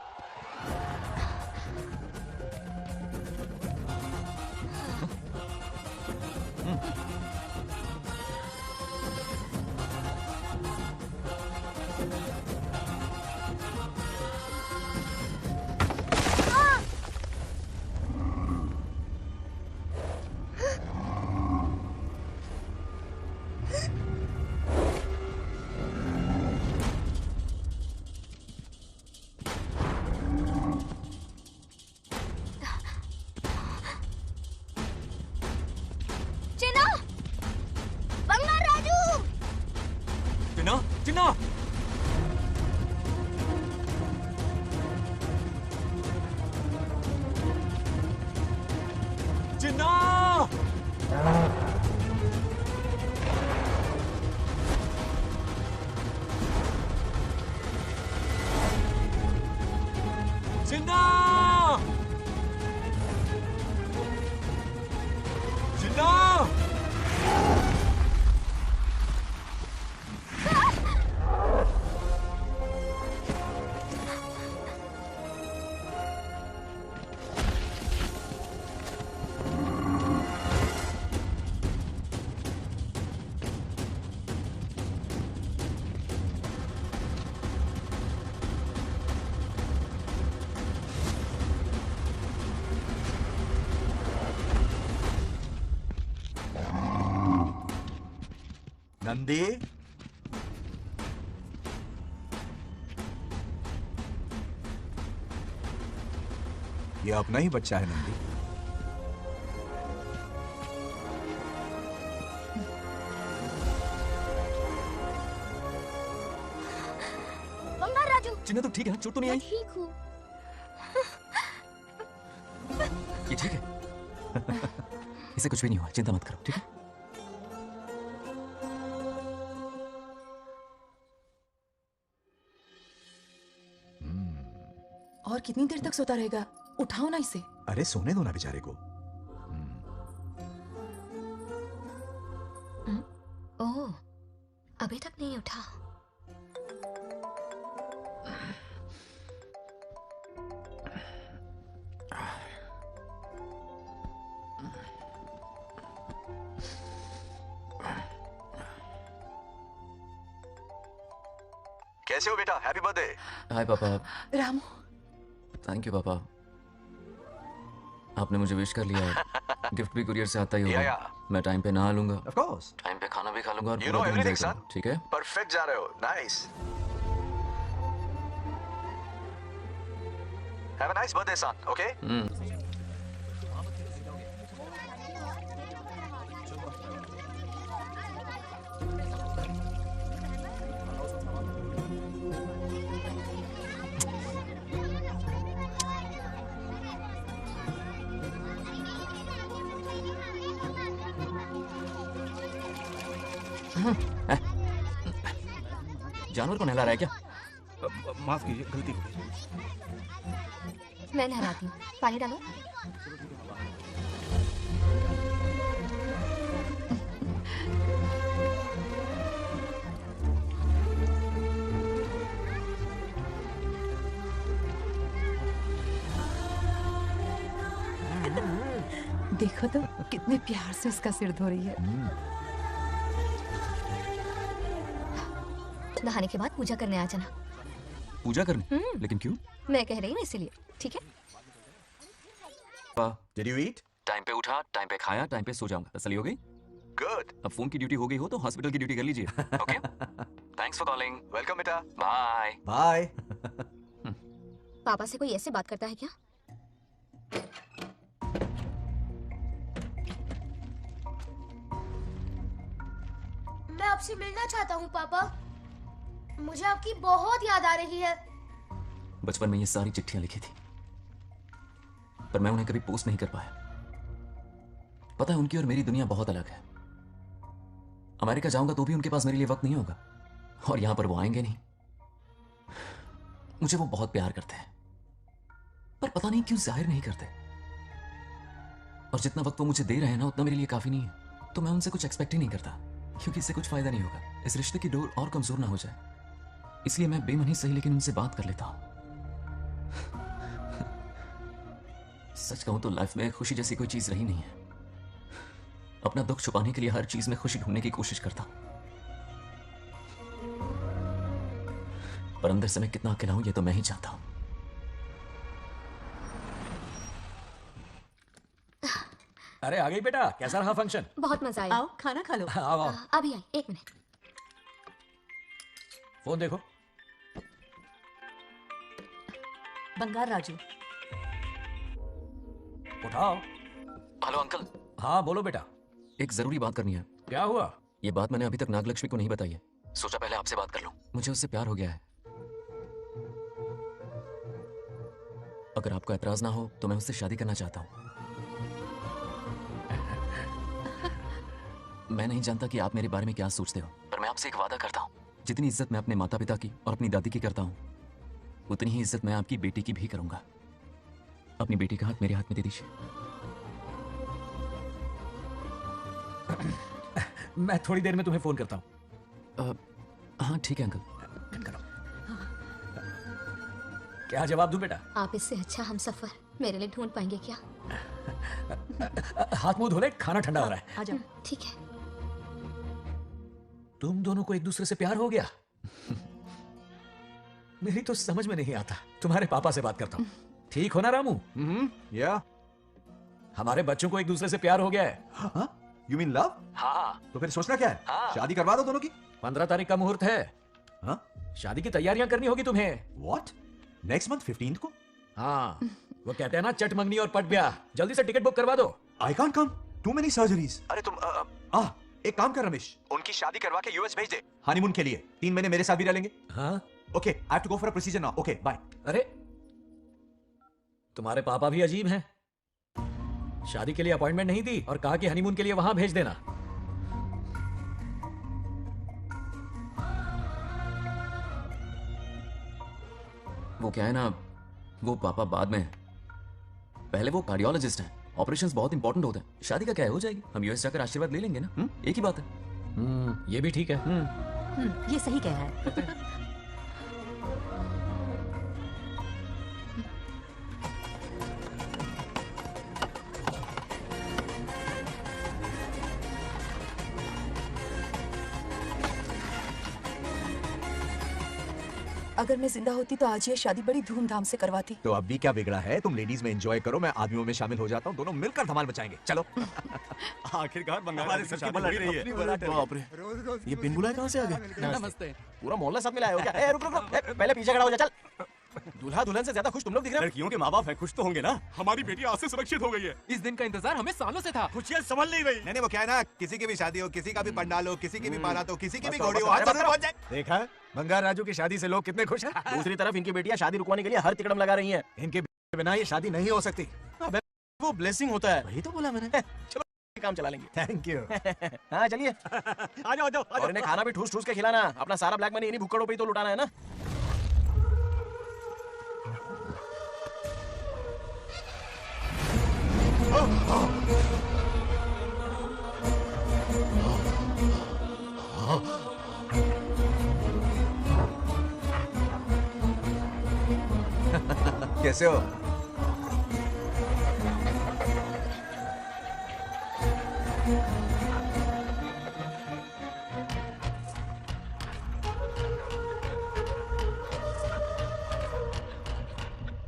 चिन्ना! चिन्ना! चिन्ना! चिन्ना! नंदी, ये अपना ही बच्चा है नंदी। बंगार राजू, चिन्ना तो ठीक है ना? चोट तो नहीं आई? ठीक हूँ। ये ठीक है। इसे कुछ भी नहीं हुआ, चिंता मत करो, ठीक है? और कितनी देर तक सोता रहेगा? उठाओ ना इसे। अरे सोने दो ना बेचारे को। ओह, अभी तक नहीं उठा। कैसे हो बेटा? Happy birthday. हाय पापा। रामू, थैंक यू पापा, आपने मुझे विश कर लिया है। गिफ्ट भी कुरियर से आता ही होगा। मैं टाइम पे नहा लूंगा, ऑफ कोर्स, टाइम पे खाना भी खा लूंगा और You पूरा know दिन everything, enjoy करूंगा, ठीक है? परफेक्ट जा रहे हो। Nice. Have a nice birthday son, okay? जानवर को नहला रहा है क्या? माफ कीजिए, गलती हो गई। मैं नहलाती हूँ, पानी डालो। देखो तो कितने प्यार से उसका सिर धो रही है। नहाने के बाद पूजा करने आ जाना। पूजा करने? लेकिन क्यों? मैं कह रही हूँ इसीलिए, ठीक है? Did you eat? टाइम पे उठा, टाइम पे खाया, टाइम पे सो जाऊंगा। तसल्ली हो गई? Good. अब फोन की ड्यूटी हो गई हो तो हॉस्पिटल की ड्यूटी कर लीजिए। Okay? Thanks for calling. Welcome बेटा। बाय। बाय। पापा से कोई ऐसे बात करता है क्या? मैं आपसे मिलना चाहता हूँ पापा। मुझे आपकी बहुत याद आ रही है। बचपन में ये सारी चिट्ठियां लिखी थी, पर मैं उन्हें कभी पोस्ट नहीं कर पाया। पता है, उनकी और मेरी दुनिया बहुत अलग है। अमेरिका जाऊंगा तो भी उनके पास मेरे लिए वक्त नहीं होगा, और यहां पर वो आएंगे नहीं। मुझे वो बहुत प्यार करते हैं, पर पता नहीं क्यों जाहिर नहीं करते। और जितना वक्त वो मुझे दे रहे हैं ना, उतना मेरे लिए काफी नहीं है। तो मैं उनसे कुछ एक्सपेक्ट ही नहीं करता, क्योंकि इससे कुछ फायदा नहीं होगा। इस रिश्ते की डोर और कमजोर ना हो जाए, इसलिए मैं बेमनी सही लेकिन उनसे बात कर लेता हूं। सच कहूं तो लाइफ में खुशी जैसी कोई चीज रही नहीं है। अपना दुख छुपाने के लिए हर चीज में खुशी ढूंढने की कोशिश करता हूं, पर अंदर से मैं कितना अकेला हूं ये तो मैं ही जानता हूं। अरे आ गई बेटा, कैसा रहा फंक्शन? बहुत मजा आया। आओ खाना खा लो। आओ आओ। अभी आई, एक मिनट। फोन देखो। बंगार राजू। उठाओ। Hello uncle. हाँ बोलो बेटा। एक जरूरी बात करनी है। क्या हुआ? ये बात मैंने अभी तक नागलक्ष्मी को नहीं बताई है। सोचा पहले आपसे बात कर लूं। मुझे उससे प्यार हो गया है। अगर आपको एतराज ना हो तो मैं उससे शादी करना चाहता हूं। मैं नहीं जानता कि आप मेरे बारे में क्या सोचते हो, पर मैं आपसे एक वादा करता हूं, जितनी इज्जत मैं अपने माता पिता की और अपनी दादी की करता हूं, उतनी ही इज्जत मैं आपकी बेटी की भी करूंगा। अपनी बेटी का हाथ मेरे हाथ में दे दीजिए। मैं थोड़ी देर में तुम्हें फोन करता हूं। हाँ ठीक है अंकल। क्या जवाब दूं बेटा? आप इससे अच्छा हम सफर मेरे लिए ढूंढ पाएंगे क्या? हाथ मुंह धो ले, खाना ठंडा हो रहा है। आ जाओ। ठीक है। तुम दोनों को एक दूसरे से प्यार हो गया? मेरी तो समझ में नहीं आता। तुम्हारे पापा से बात करता हूँ। ठीक हो ना रामू? या हमारे बच्चों को एक दूसरे से प्यार हो गया है। हाँ? You mean love? हाँ। तो फिर सोचना क्या है? हाँ। शादी करवा दो दोनों की। 15 तारीख का मुहूर्त है। हाँ? शादी की तैयारियां करनी होगी तुम्हें। What? नेक्स्ट मंथ 15 को? हाँ, वो कहते हैं ना चट मंगनी और पट ब्याह। जल्दी से टिकट बुक करवा दो। I can't come. Too many surgeries. अरे तुम एक काम कर रमेश, उनकी शादी करवा के यूएस भेज दे हनीमून के लिए। 3 महीने मेरे साथ भी रह लेंगे। हाँ? Okay, I have to go for a procedure now. Okay, bye. अरे तुम्हारे पापा भी अजीब हैं। शादी के लिए अपॉइंटमेंट नहीं दी और कहा कि हनीमून के लिए वहां भेज देना। वो क्या है ना, वो पापा बाद में, पहले वो कार्डियोलॉजिस्ट हैं। ऑपरेशंस बहुत इंपॉर्टेंट होते हैं। शादी का क्या है, हो जाएगी। हम यूएस जाकर आशीर्वाद ले लेंगे ना। एक ही बात है। ये भी ठीक है। ये सही कह रहा है। अगर मैं जिंदा होती तो आज ये शादी बड़ी धूमधाम से करवाती। तो अब भी क्या बिगड़ा है? तुम लेडीज में एंजॉय करो, मैं आदमियों में शामिल हो जाता हूँ। दोनों मिलकर धमाल मचाएंगे। चलो। आखिरकार बंगाल हमारे सर की लड़ रही है। बाप रे, ये बिन बुलाए कहाँ से आ गए? नमस्ते। पूरा मोहल्ला साथ में लाया हो क्या? ए, रुक रुक रुक, ए, पहले पीछे खड़ा हो जा। चल। दूल्हा दुल्हन से ज्यादा खुश तुम लोग दिख रहे हो। लड़कियों के माँ बाप है, खुश तो होंगे ना। हमारी बेटी आज से सुरक्षित हो गई है। इस दिन का इंतजार हमें सालों से था। खुशियाँ संभल नहीं रही। नहीं, वो क्या है ना, किसी की भी शादी हो, किसी का भी पंडाल हो, किसी की भी बारात हो, किसी की भी घोड़ी हो, बस, आज बस, जरूर पहुंच जाए। देखा, बंगाल राजू की शादी से लोग कितने खुश हैं। दूसरी तरफ इनकी बेटियां शादी रुकवाने के लिए हर तिकड़म लगा रही हैं। इनके बिना ये शादी नहीं हो सकती। अबे, वो ब्लेसिंग होता है। वही तो बोला मैंने। चलो काम चला लेंगे। Thank you. हाँ चलिए। आ जाओ। और इन्हें खाना भी ठूस ठूस के खिलाना। अपना सारा ब्लैक मनी इन्हीं भुक्कड़ों पे ही तो लुटाना है ना। कैसे हो?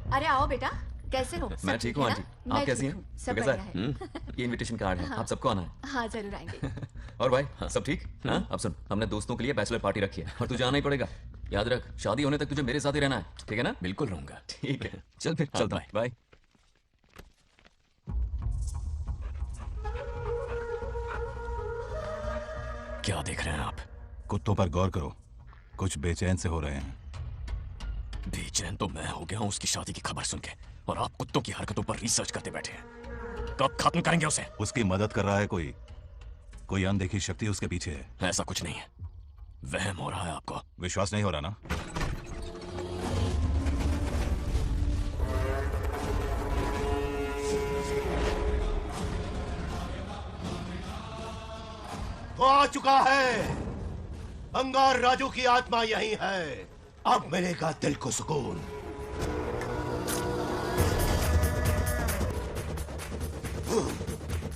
अरे आओ बेटा, कैसे हो? मैं ठीक हूँ आंटी। आप कैसी हैं? सब कैसा बढ़िया है। ये इनविटेशन कार्ड है। हाँ। आप सबको आना है। हाँ जरूर आएंगे। और भाई सब ठीक? हाँ? अब सुन, हमने दोस्तों के लिए बैचलर पार्टी रखी है और तुझे आना ही पड़ेगा। याद रख, शादी होने तक तुझे मेरे साथ ही रहना है, ठीक है ना? बिल्कुल रहूंगा। ठीक है, चल फिर चलता हूं। बाय। क्या देख रहे हैं आप? कुत्तों पर गौर करो, कुछ बेचैन से हो रहे हैं। बेचैन तो मैं हो गया हूं उसकी शादी की खबर सुन के, और आप कुत्तों की हरकतों पर रिसर्च करते बैठे हैं। कब खत्म करेंगे उसे? उसकी मदद कर रहा है कोई अनदेखी शक्ति उसके पीछे है। ऐसा कुछ नहीं है, वहम हो रहा है आपको। विश्वास नहीं हो रहा ना? वो आ चुका है। बंगाल राजू की आत्मा यही है। अब मिलेगा दिल को सुकून।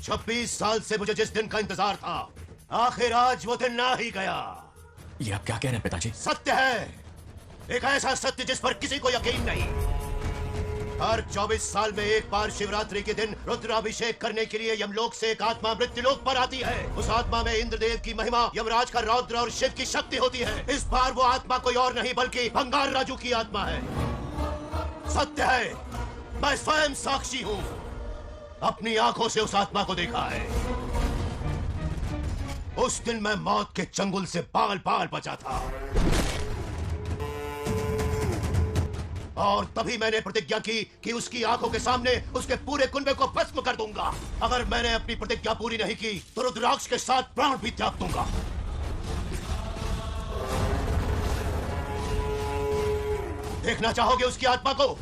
छब्बीस साल से मुझे जिस दिन का इंतजार था, आखिर आज वो दिन ना ही गया। ये आप क्या कह रहे हैं पिताजी? सत्य है, एक ऐसा सत्य जिस पर किसी को यकीन नहीं। हर 24 साल में एक बार शिवरात्रि के दिन रुद्राभिषेक करने के लिए यमलोक से एक आत्मा मृत्युलोक पर आती है। उस आत्मा में इंद्रदेव की महिमा, यमराज का रौद्र और शिव की शक्ति होती है। इस बार वो आत्मा कोई और नहीं बल्कि बंगाल राजू की आत्मा है। सत्य है, मैं स्वयं साक्षी हूँ। अपनी आंखों से उस आत्मा को देखा है। उस दिन मैं मौत के चंगुल से बाल बाल बचा था, और तभी मैंने प्रतिज्ञा की कि उसकी आंखों के सामने उसके पूरे कुनबे को भस्म कर दूंगा। अगर मैंने अपनी प्रतिज्ञा पूरी नहीं की तो रुद्राक्ष के साथ प्राण भी त्याग दूंगा। देखना चाहोगे उसकी आत्मा को?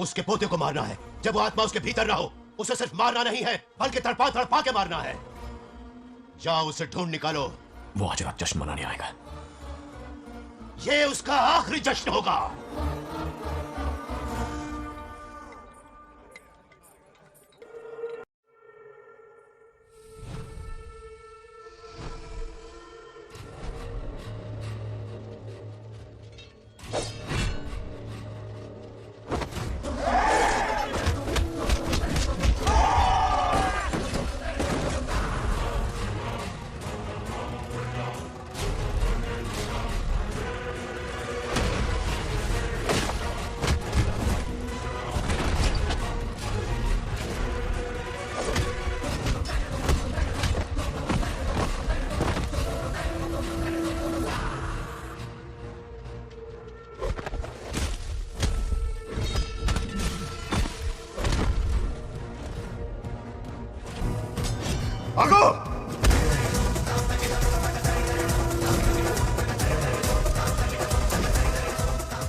उसके पोते को मारना है। जब वो आत्मा उसके भीतर ना हो, उसे सिर्फ मारना नहीं है बल्कि तड़पा तड़पा के मारना है। जाओ उसे ढूंढ निकालो। वो आज रात जश्न मनाने आएगा। ये उसका आखिरी जश्न होगा।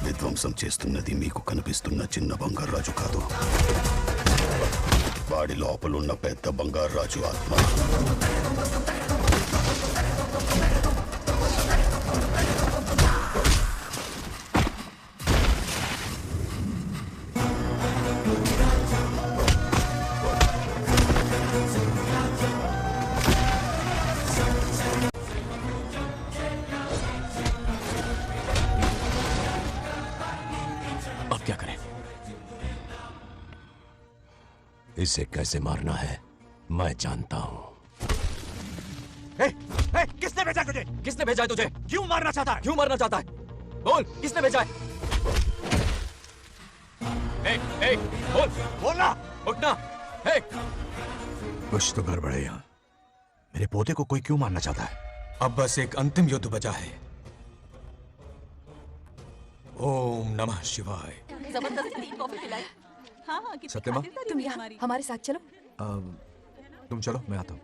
విధ్వంసం చేస్తున్నది మీకు కనిపిస్తున్న చిన్న బంగారు రాజు కాదు, వాడి లోపలున్న పెద్ద బంగారు రాజు ఆత్మ. इसे कैसे मारना है मैं जानता हूं। किसने भेजा तुझे? किसने भेजा है तुझे? क्यों मारना चाहता है? क्यों मारना चाहता है? बोल, किसने भेजा है? बोल, बोलना, उठना। कुछ तो गड़बड़ है यहाँ। मेरे पोते को कोई क्यों मारना चाहता है? अब बस एक अंतिम युद्ध बचा है। ओम नमः शिवाय। जबरदस्ती 3 कॉफी पिलाई। हाँ हाँ सत्यमा? तुम यहाँ हमारे साथ चलो। तुम चलो, मैं आता हूँ।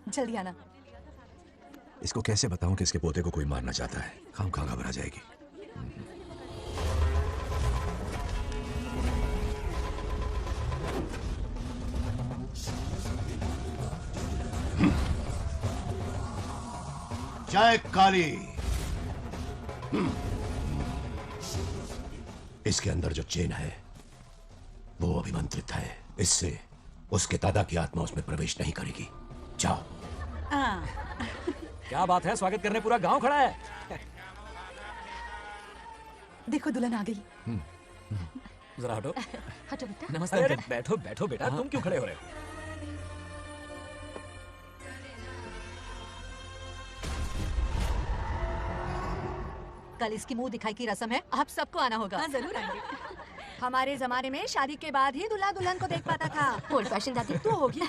जल्दी आना। इसको कैसे बताऊं कि इसके पोते को कोई मारना चाहता है? खाम खा घबरा जाएगी। जय काली। इसके अंदर जो चेन है वो अभिमंत्रित है। इससे उसके दादा की आत्मा उसमें प्रवेश नहीं करेगी। जाओ। क्या बात है, स्वागत करने पूरा गांव खड़ा है। देखो दुल्हन आ गई। जरा हटो। हटो बेटा। नमस्ते। अरे बैठो बैठो बेटा, तुम क्यों खड़े हो रहे हो? कल इसकी मुंह दिखाई की रस्म है, आप सबको आना होगा। हाँ, जरूर आएंगे। हमारे जमाने में शादी के बाद ही दूल्हा दुल्हन को देख पाता था। ओल्ड फैशन दादी तो होगी।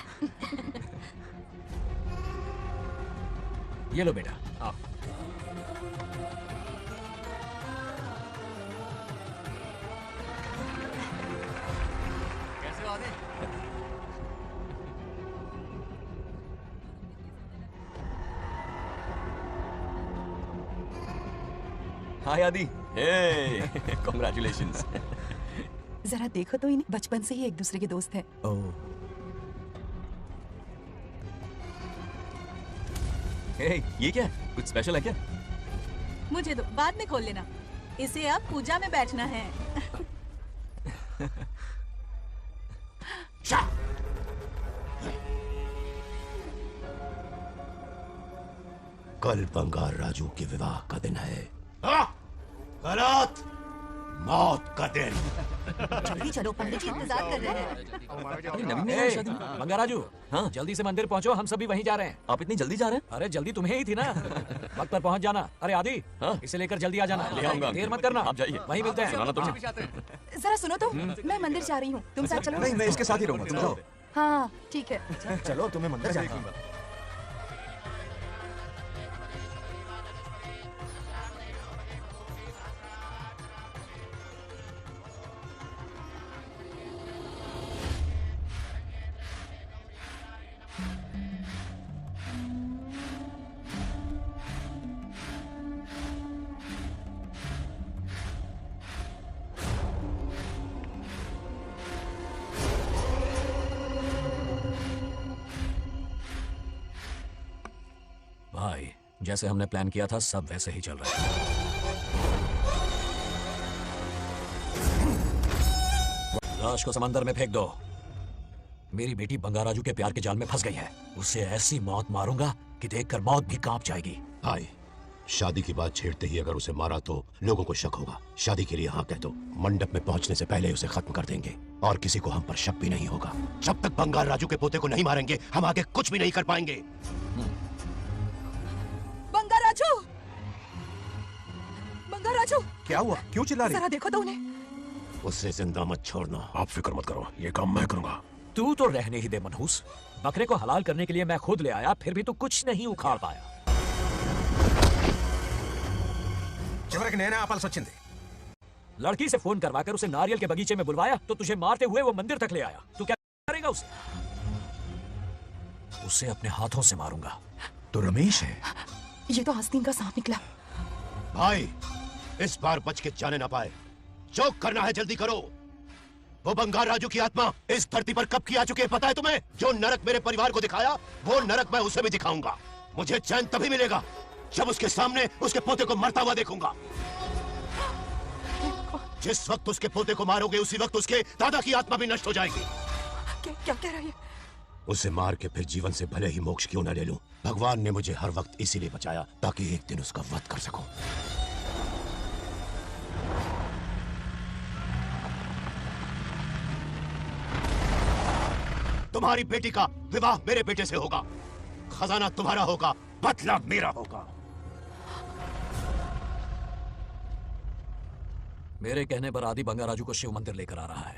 ये लो बेटा, आओ। कैसे हो आदि? हाय आदि। हे, कांग्रेचुलेशंस। जरा देखो तो इन्हें, बचपन से ही एक दूसरे के दोस्त हैं। ये क्या है? कुछ स्पेशल है क्या? मुझे दो, बाद में खोल लेना। इसे अब पूजा में बैठना है। कल बंगार राजू के विवाह का दिन है। गलत, मौत का दिन। जल्दी चलो, पंडित जी इंतजार कर रहे हैं। बंगाराजू, हाँ जल्दी से मंदिर पहुंचो, हम सभी वहीं जा रहे हैं। आप इतनी जल्दी जा रहे हैं? अरे जल्दी तुम्हें ही थी ना। वक्त पर पहुंच जाना। अरे आदि, इसे लेकर जल्दी आ जाना। ले आऊंगा। देर मत करना। आप जाइए। वहीं मिलते हैं। जरा सुनो तो, मैं मंदिर जा रही हूँ, तुम साथ चलो। नहीं, मैं इसके साथ ही रहूंगा, तुम जाओ। हाँ ठीक है। चलो, तुम्हें मंदिर जाना है। भाई, जैसे हमने प्लान किया था सब वैसे ही चल रहा है। लाश को समंदर में फेंक दो। मेरी बेटी बंगाराजू के प्यार के जाल में फंस गई है। उसे ऐसी मौत मारूंगा कि देखकर मौत भी कांप जाएगी। भाई, शादी की बात छेड़ते ही अगर उसे मारा तो लोगों को शक होगा। शादी के लिए हाँ कह दो। मंडप में पहुंचने से पहले उसे खत्म कर देंगे और किसी को हम पर शक भी नहीं होगा। जब तक बंगाल राजू के पोते को नहीं मारेंगे हम आगे कुछ भी नहीं कर पाएंगे। बंगाराजू! बंगाराजू! क्या हुआ? क्यों चिल्ला रही? जरा देखो तो उन्हें। उसे जिंदा मत छोड़ना। आप फिक्र मत करो, ये काम मैं करूंगा। तू तो रहने ही दे मनहूस। बकरे को हलाल करने के लिए मैं खुद ले आया, फिर भी तू कुछ नहीं उखाड़ पाया। చివరికి నేనే ఆపాల్సి వచ్చింది। लड़की से फोन करवाकर उसे नारियल के बगीचे में बुलवाया तो तुझे मारते हुए वो मंदिर तक ले आया। तू क्या करेगा उसे? उसे अपने हाथों से मारूंगा। तो रमेश है। ये तो आस्तीन का सांप निकला। भाई, इस बार बच के जाने ना पाए। जो करना है जल्दी करो। वो बंगाल राजू की आत्मा इस धरती पर कब की आ चुकी है पता है तुम्हें? जो नरक मेरे परिवार को दिखाया वो नरक मैं उसे भी दिखाऊंगा। मुझे चैन तभी मिलेगा जब उसके सामने उसके पोते को मरता हुआ देखूंगा। जिस वक्त उसके पोते को मारोगे उसी वक्त उसके दादा की आत्मा भी नष्ट हो जाएगी। क्या कह रही है? उसे मार के फिर जीवन से भले ही मोक्ष क्यों न ले लूं, भगवान ने मुझे हर वक्त इसीलिए बचाया ताकि एक दिन उसका वध कर सकूं। तुम्हारी बेटी का विवाह मेरे बेटे से होगा। खजाना तुम्हारा होगा, बदला मेरा होगा। मेरे कहने पर आदि बंगाराजू को शिव मंदिर लेकर आ रहा है।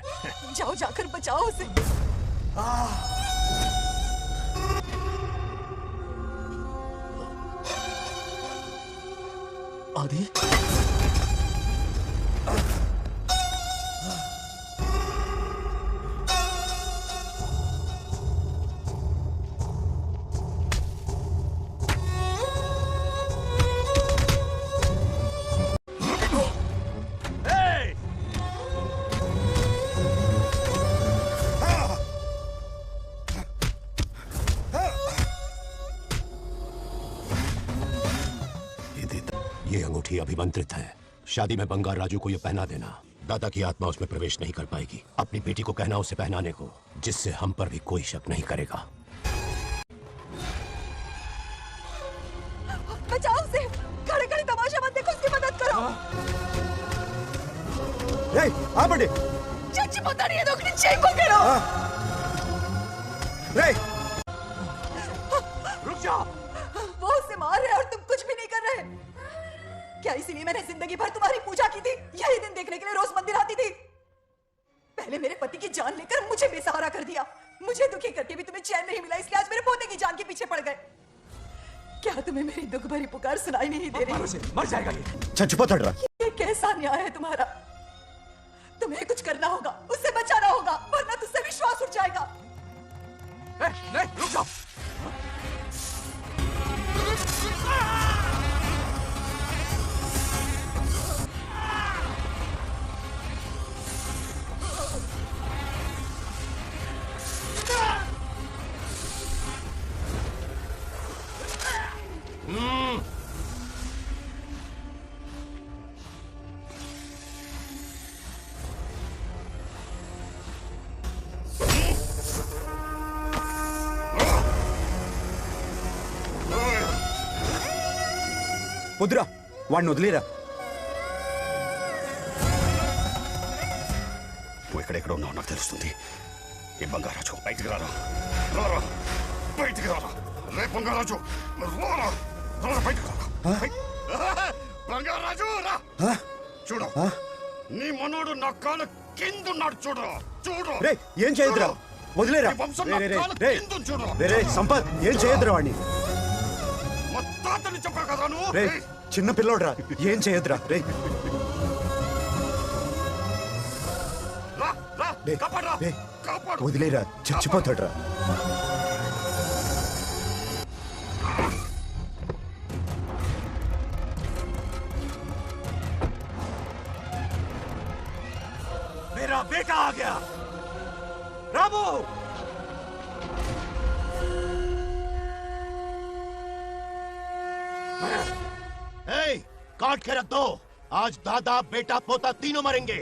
जाओ जाकर बचाओ उसे। आदि? ये अंगूठी अभिमंत्रित है। शादी में बंगाल राजू को ये पहना देना। दादा की आत्मा उसमें प्रवेश नहीं कर पाएगी। अपनी बेटी को कहना उसे पहनाने को, जिससे हम पर भी कोई शक नहीं करेगा। बचाओ उसे। खड़े खड़े तमाशा मत देखो, उसकी मदद करो। आ बड़े। चाची पता नहीं है तो अपनी चेक को करो। रुक जाओ। वो उसे मार रहे और तुम कुछ भी नहीं कर रहे। क्या इसीलिए मैंने जिंदगी भर तुम्हारी पूजा की थी? यही दिन देखने के लिए रोज मंदिर आती थी। पहले मेरे पति की जान लेकर मुझे बेसहारा कर दिया। मुझे दुखी करके भी तुम्हें चैन नहीं मिला, इसलिए आज मेरे पोते की जान के पीछे पड़ गए। क्या तुम्हें मेरी दुख भरी पुकार सुनाई नहीं दे रही? मर जाएगा ये। ये कैसा न्याय है तुम्हारा? तुम्हें कुछ करना होगा, उससे बचाना होगा, वरना तुझसे विश्वास उठ जाएगा। नहीं, रुक जाओ। వద్దురా, వాడిని వదిలేరా. నువ్వు ఎక్కడెక్కడ ఉన్నావు నాకు తెలుస్తుంది. ఈ బంగారాజు బయటికి రారా, రారా బయటికి రారా. రే బంగారాజు, రారా, రారా బయటికి రారా. బంగారాజు రా. చూడు, నీ మనోడు నా కాళ్ళ కిందున్నాడు. చూడు చూడు. రే ఏం చేయొద్దురా, వదిలేరా. రే సంపత్, ఏం చేయొద్దురా వాడిని. రే చిన్న పిల్లోడ్రా, ఏం చేయొద్దురా. రే వదిలేరా, చచ్చిపోతాడ్రా. मेरा बेटा आ गया। रामू, काट के रख दो। आज दादा बेटा पोता तीनों मरेंगे।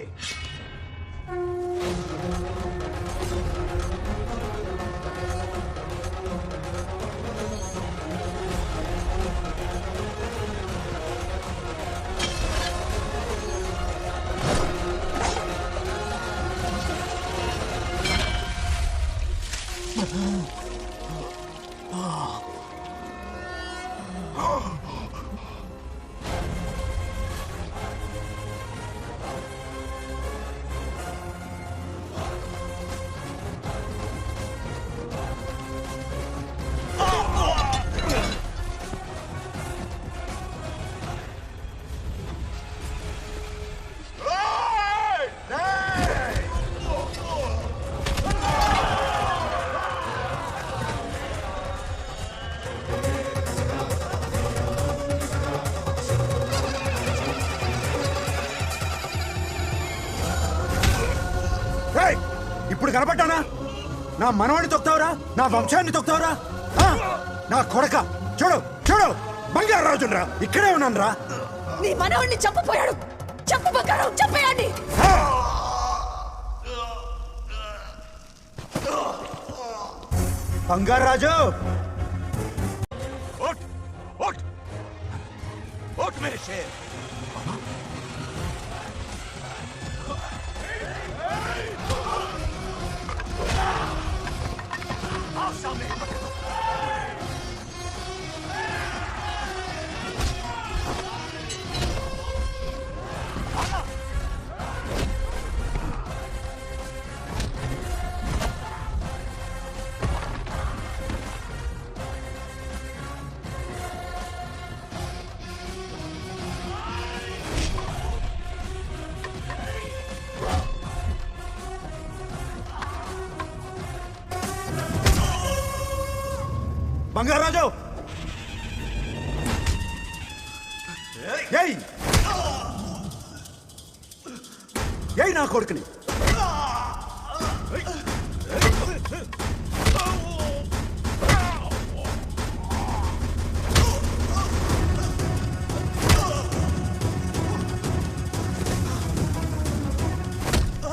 ఇప్పుడు కనపడ్డానా? నా మనవాడిని తొక్తావురా, నా వంశాన్ని తొక్తావురా? నా కొడక చూడు చూడు, బంగారు రాజురా, ఇక్కడే ఉన్నాను రా. నీ మనవాడిని చంపపోయాడు. చంపు బంగారం, చంపేయండి. బంగారు రాజు, उठ मेरे शेर। आओ सामने। బంగారు రాజు, ఏయ్ ఏయ్ నా కొడుకుని.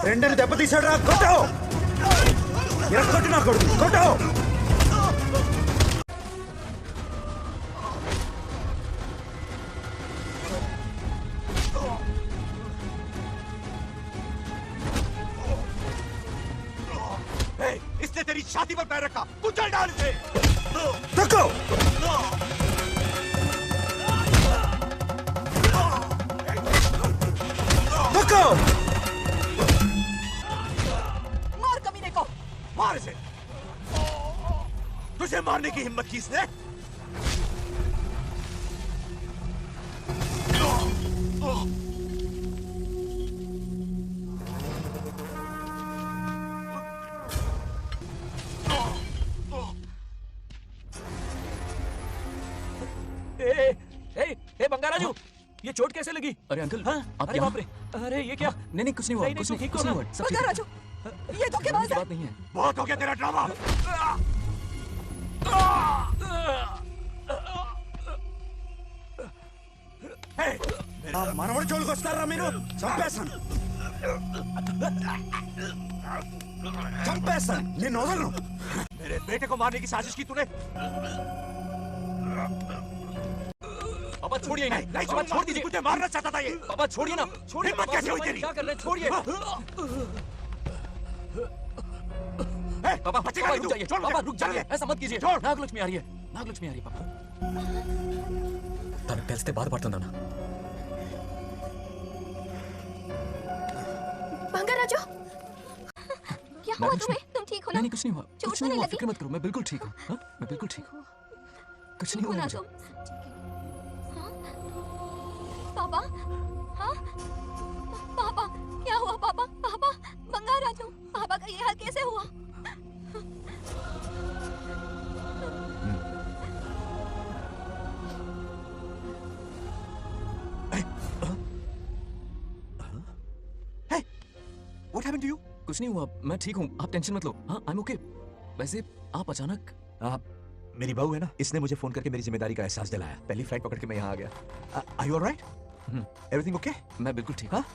రెండని దెబ్బతీశాడు రా, కొట్టు ఎరగొట్టు నా కొడుకు, కొట్టు. इसने तेरी छाती पर पैर रखा, कुचल डाल इसे। देखो देखो, मार कमीने को, मार इसे। तुझे मारने की हिम्मत की इसने? बंगाराजू, ये चोट कैसे लगी? अरे अंकल, हाँ? आप अरे बाप रे, अरे ये क्या? नहीं कुछ नहीं हुआ, कुछ नहीं हुआ। बंगाराजू, ये धोखेबाज है। बात नहीं है। बहुत हो गया तेरा ड्रामा। మనవడి జోలికి వస్తారా మీరు? చంపేస్తాను, చంపేస్తాను, నేను వదలను. मेरे बेटे को मारने की साजिश की तूने? पापा छोड़िए इन्हें। पापा छोड़ दीजिए, मुझे मारना चाहता था ये। पापा छोड़िए ना, छोड़िए। हिम्मत कैसे हुई तेरी? क्या कर रहे हैं? छोड़िए। पापा बचेगा नहीं तू। रुक जाइए, पापा रुक जाइए, ऐसा मत कीजिए। नागलक्ष्मी आ रही है, नागलक्ष्मी आ रही है पापा। తనకు తెలిస్తే బాధపడుతుందన్నా. बंगाराजू, क्या हुआ तुम्हें? तुम ठीक हो ना? नहीं कुछ नहीं हुआ, कुछ नहीं हुआ, फिक्र मत करो, मैं बिल्कुल ठीक हूँ। मैं बिल्कुल ठीक हूँ, कुछ नहीं हुआ मुझे। पापा, हाँ पापा, क्या हुआ पापा? पापा, बंगाराजू, पापा का ये हाल कैसे हुआ? What happened to you? कुछ नहीं हुआ, मैं ठीक हूँ, आप टेंशन मत लो। हाँ, I'm okay। वैसे आप अचानक मेरी बहू है ना, इसने मुझे फोन करके मेरी जिम्मेदारी का एहसास दिलाया। पहली फ्लाइट पकड़ के मैं यहाँ आ गया। Are you all right? Everything okay? मैं बिल्कुल ठीक। हाँ?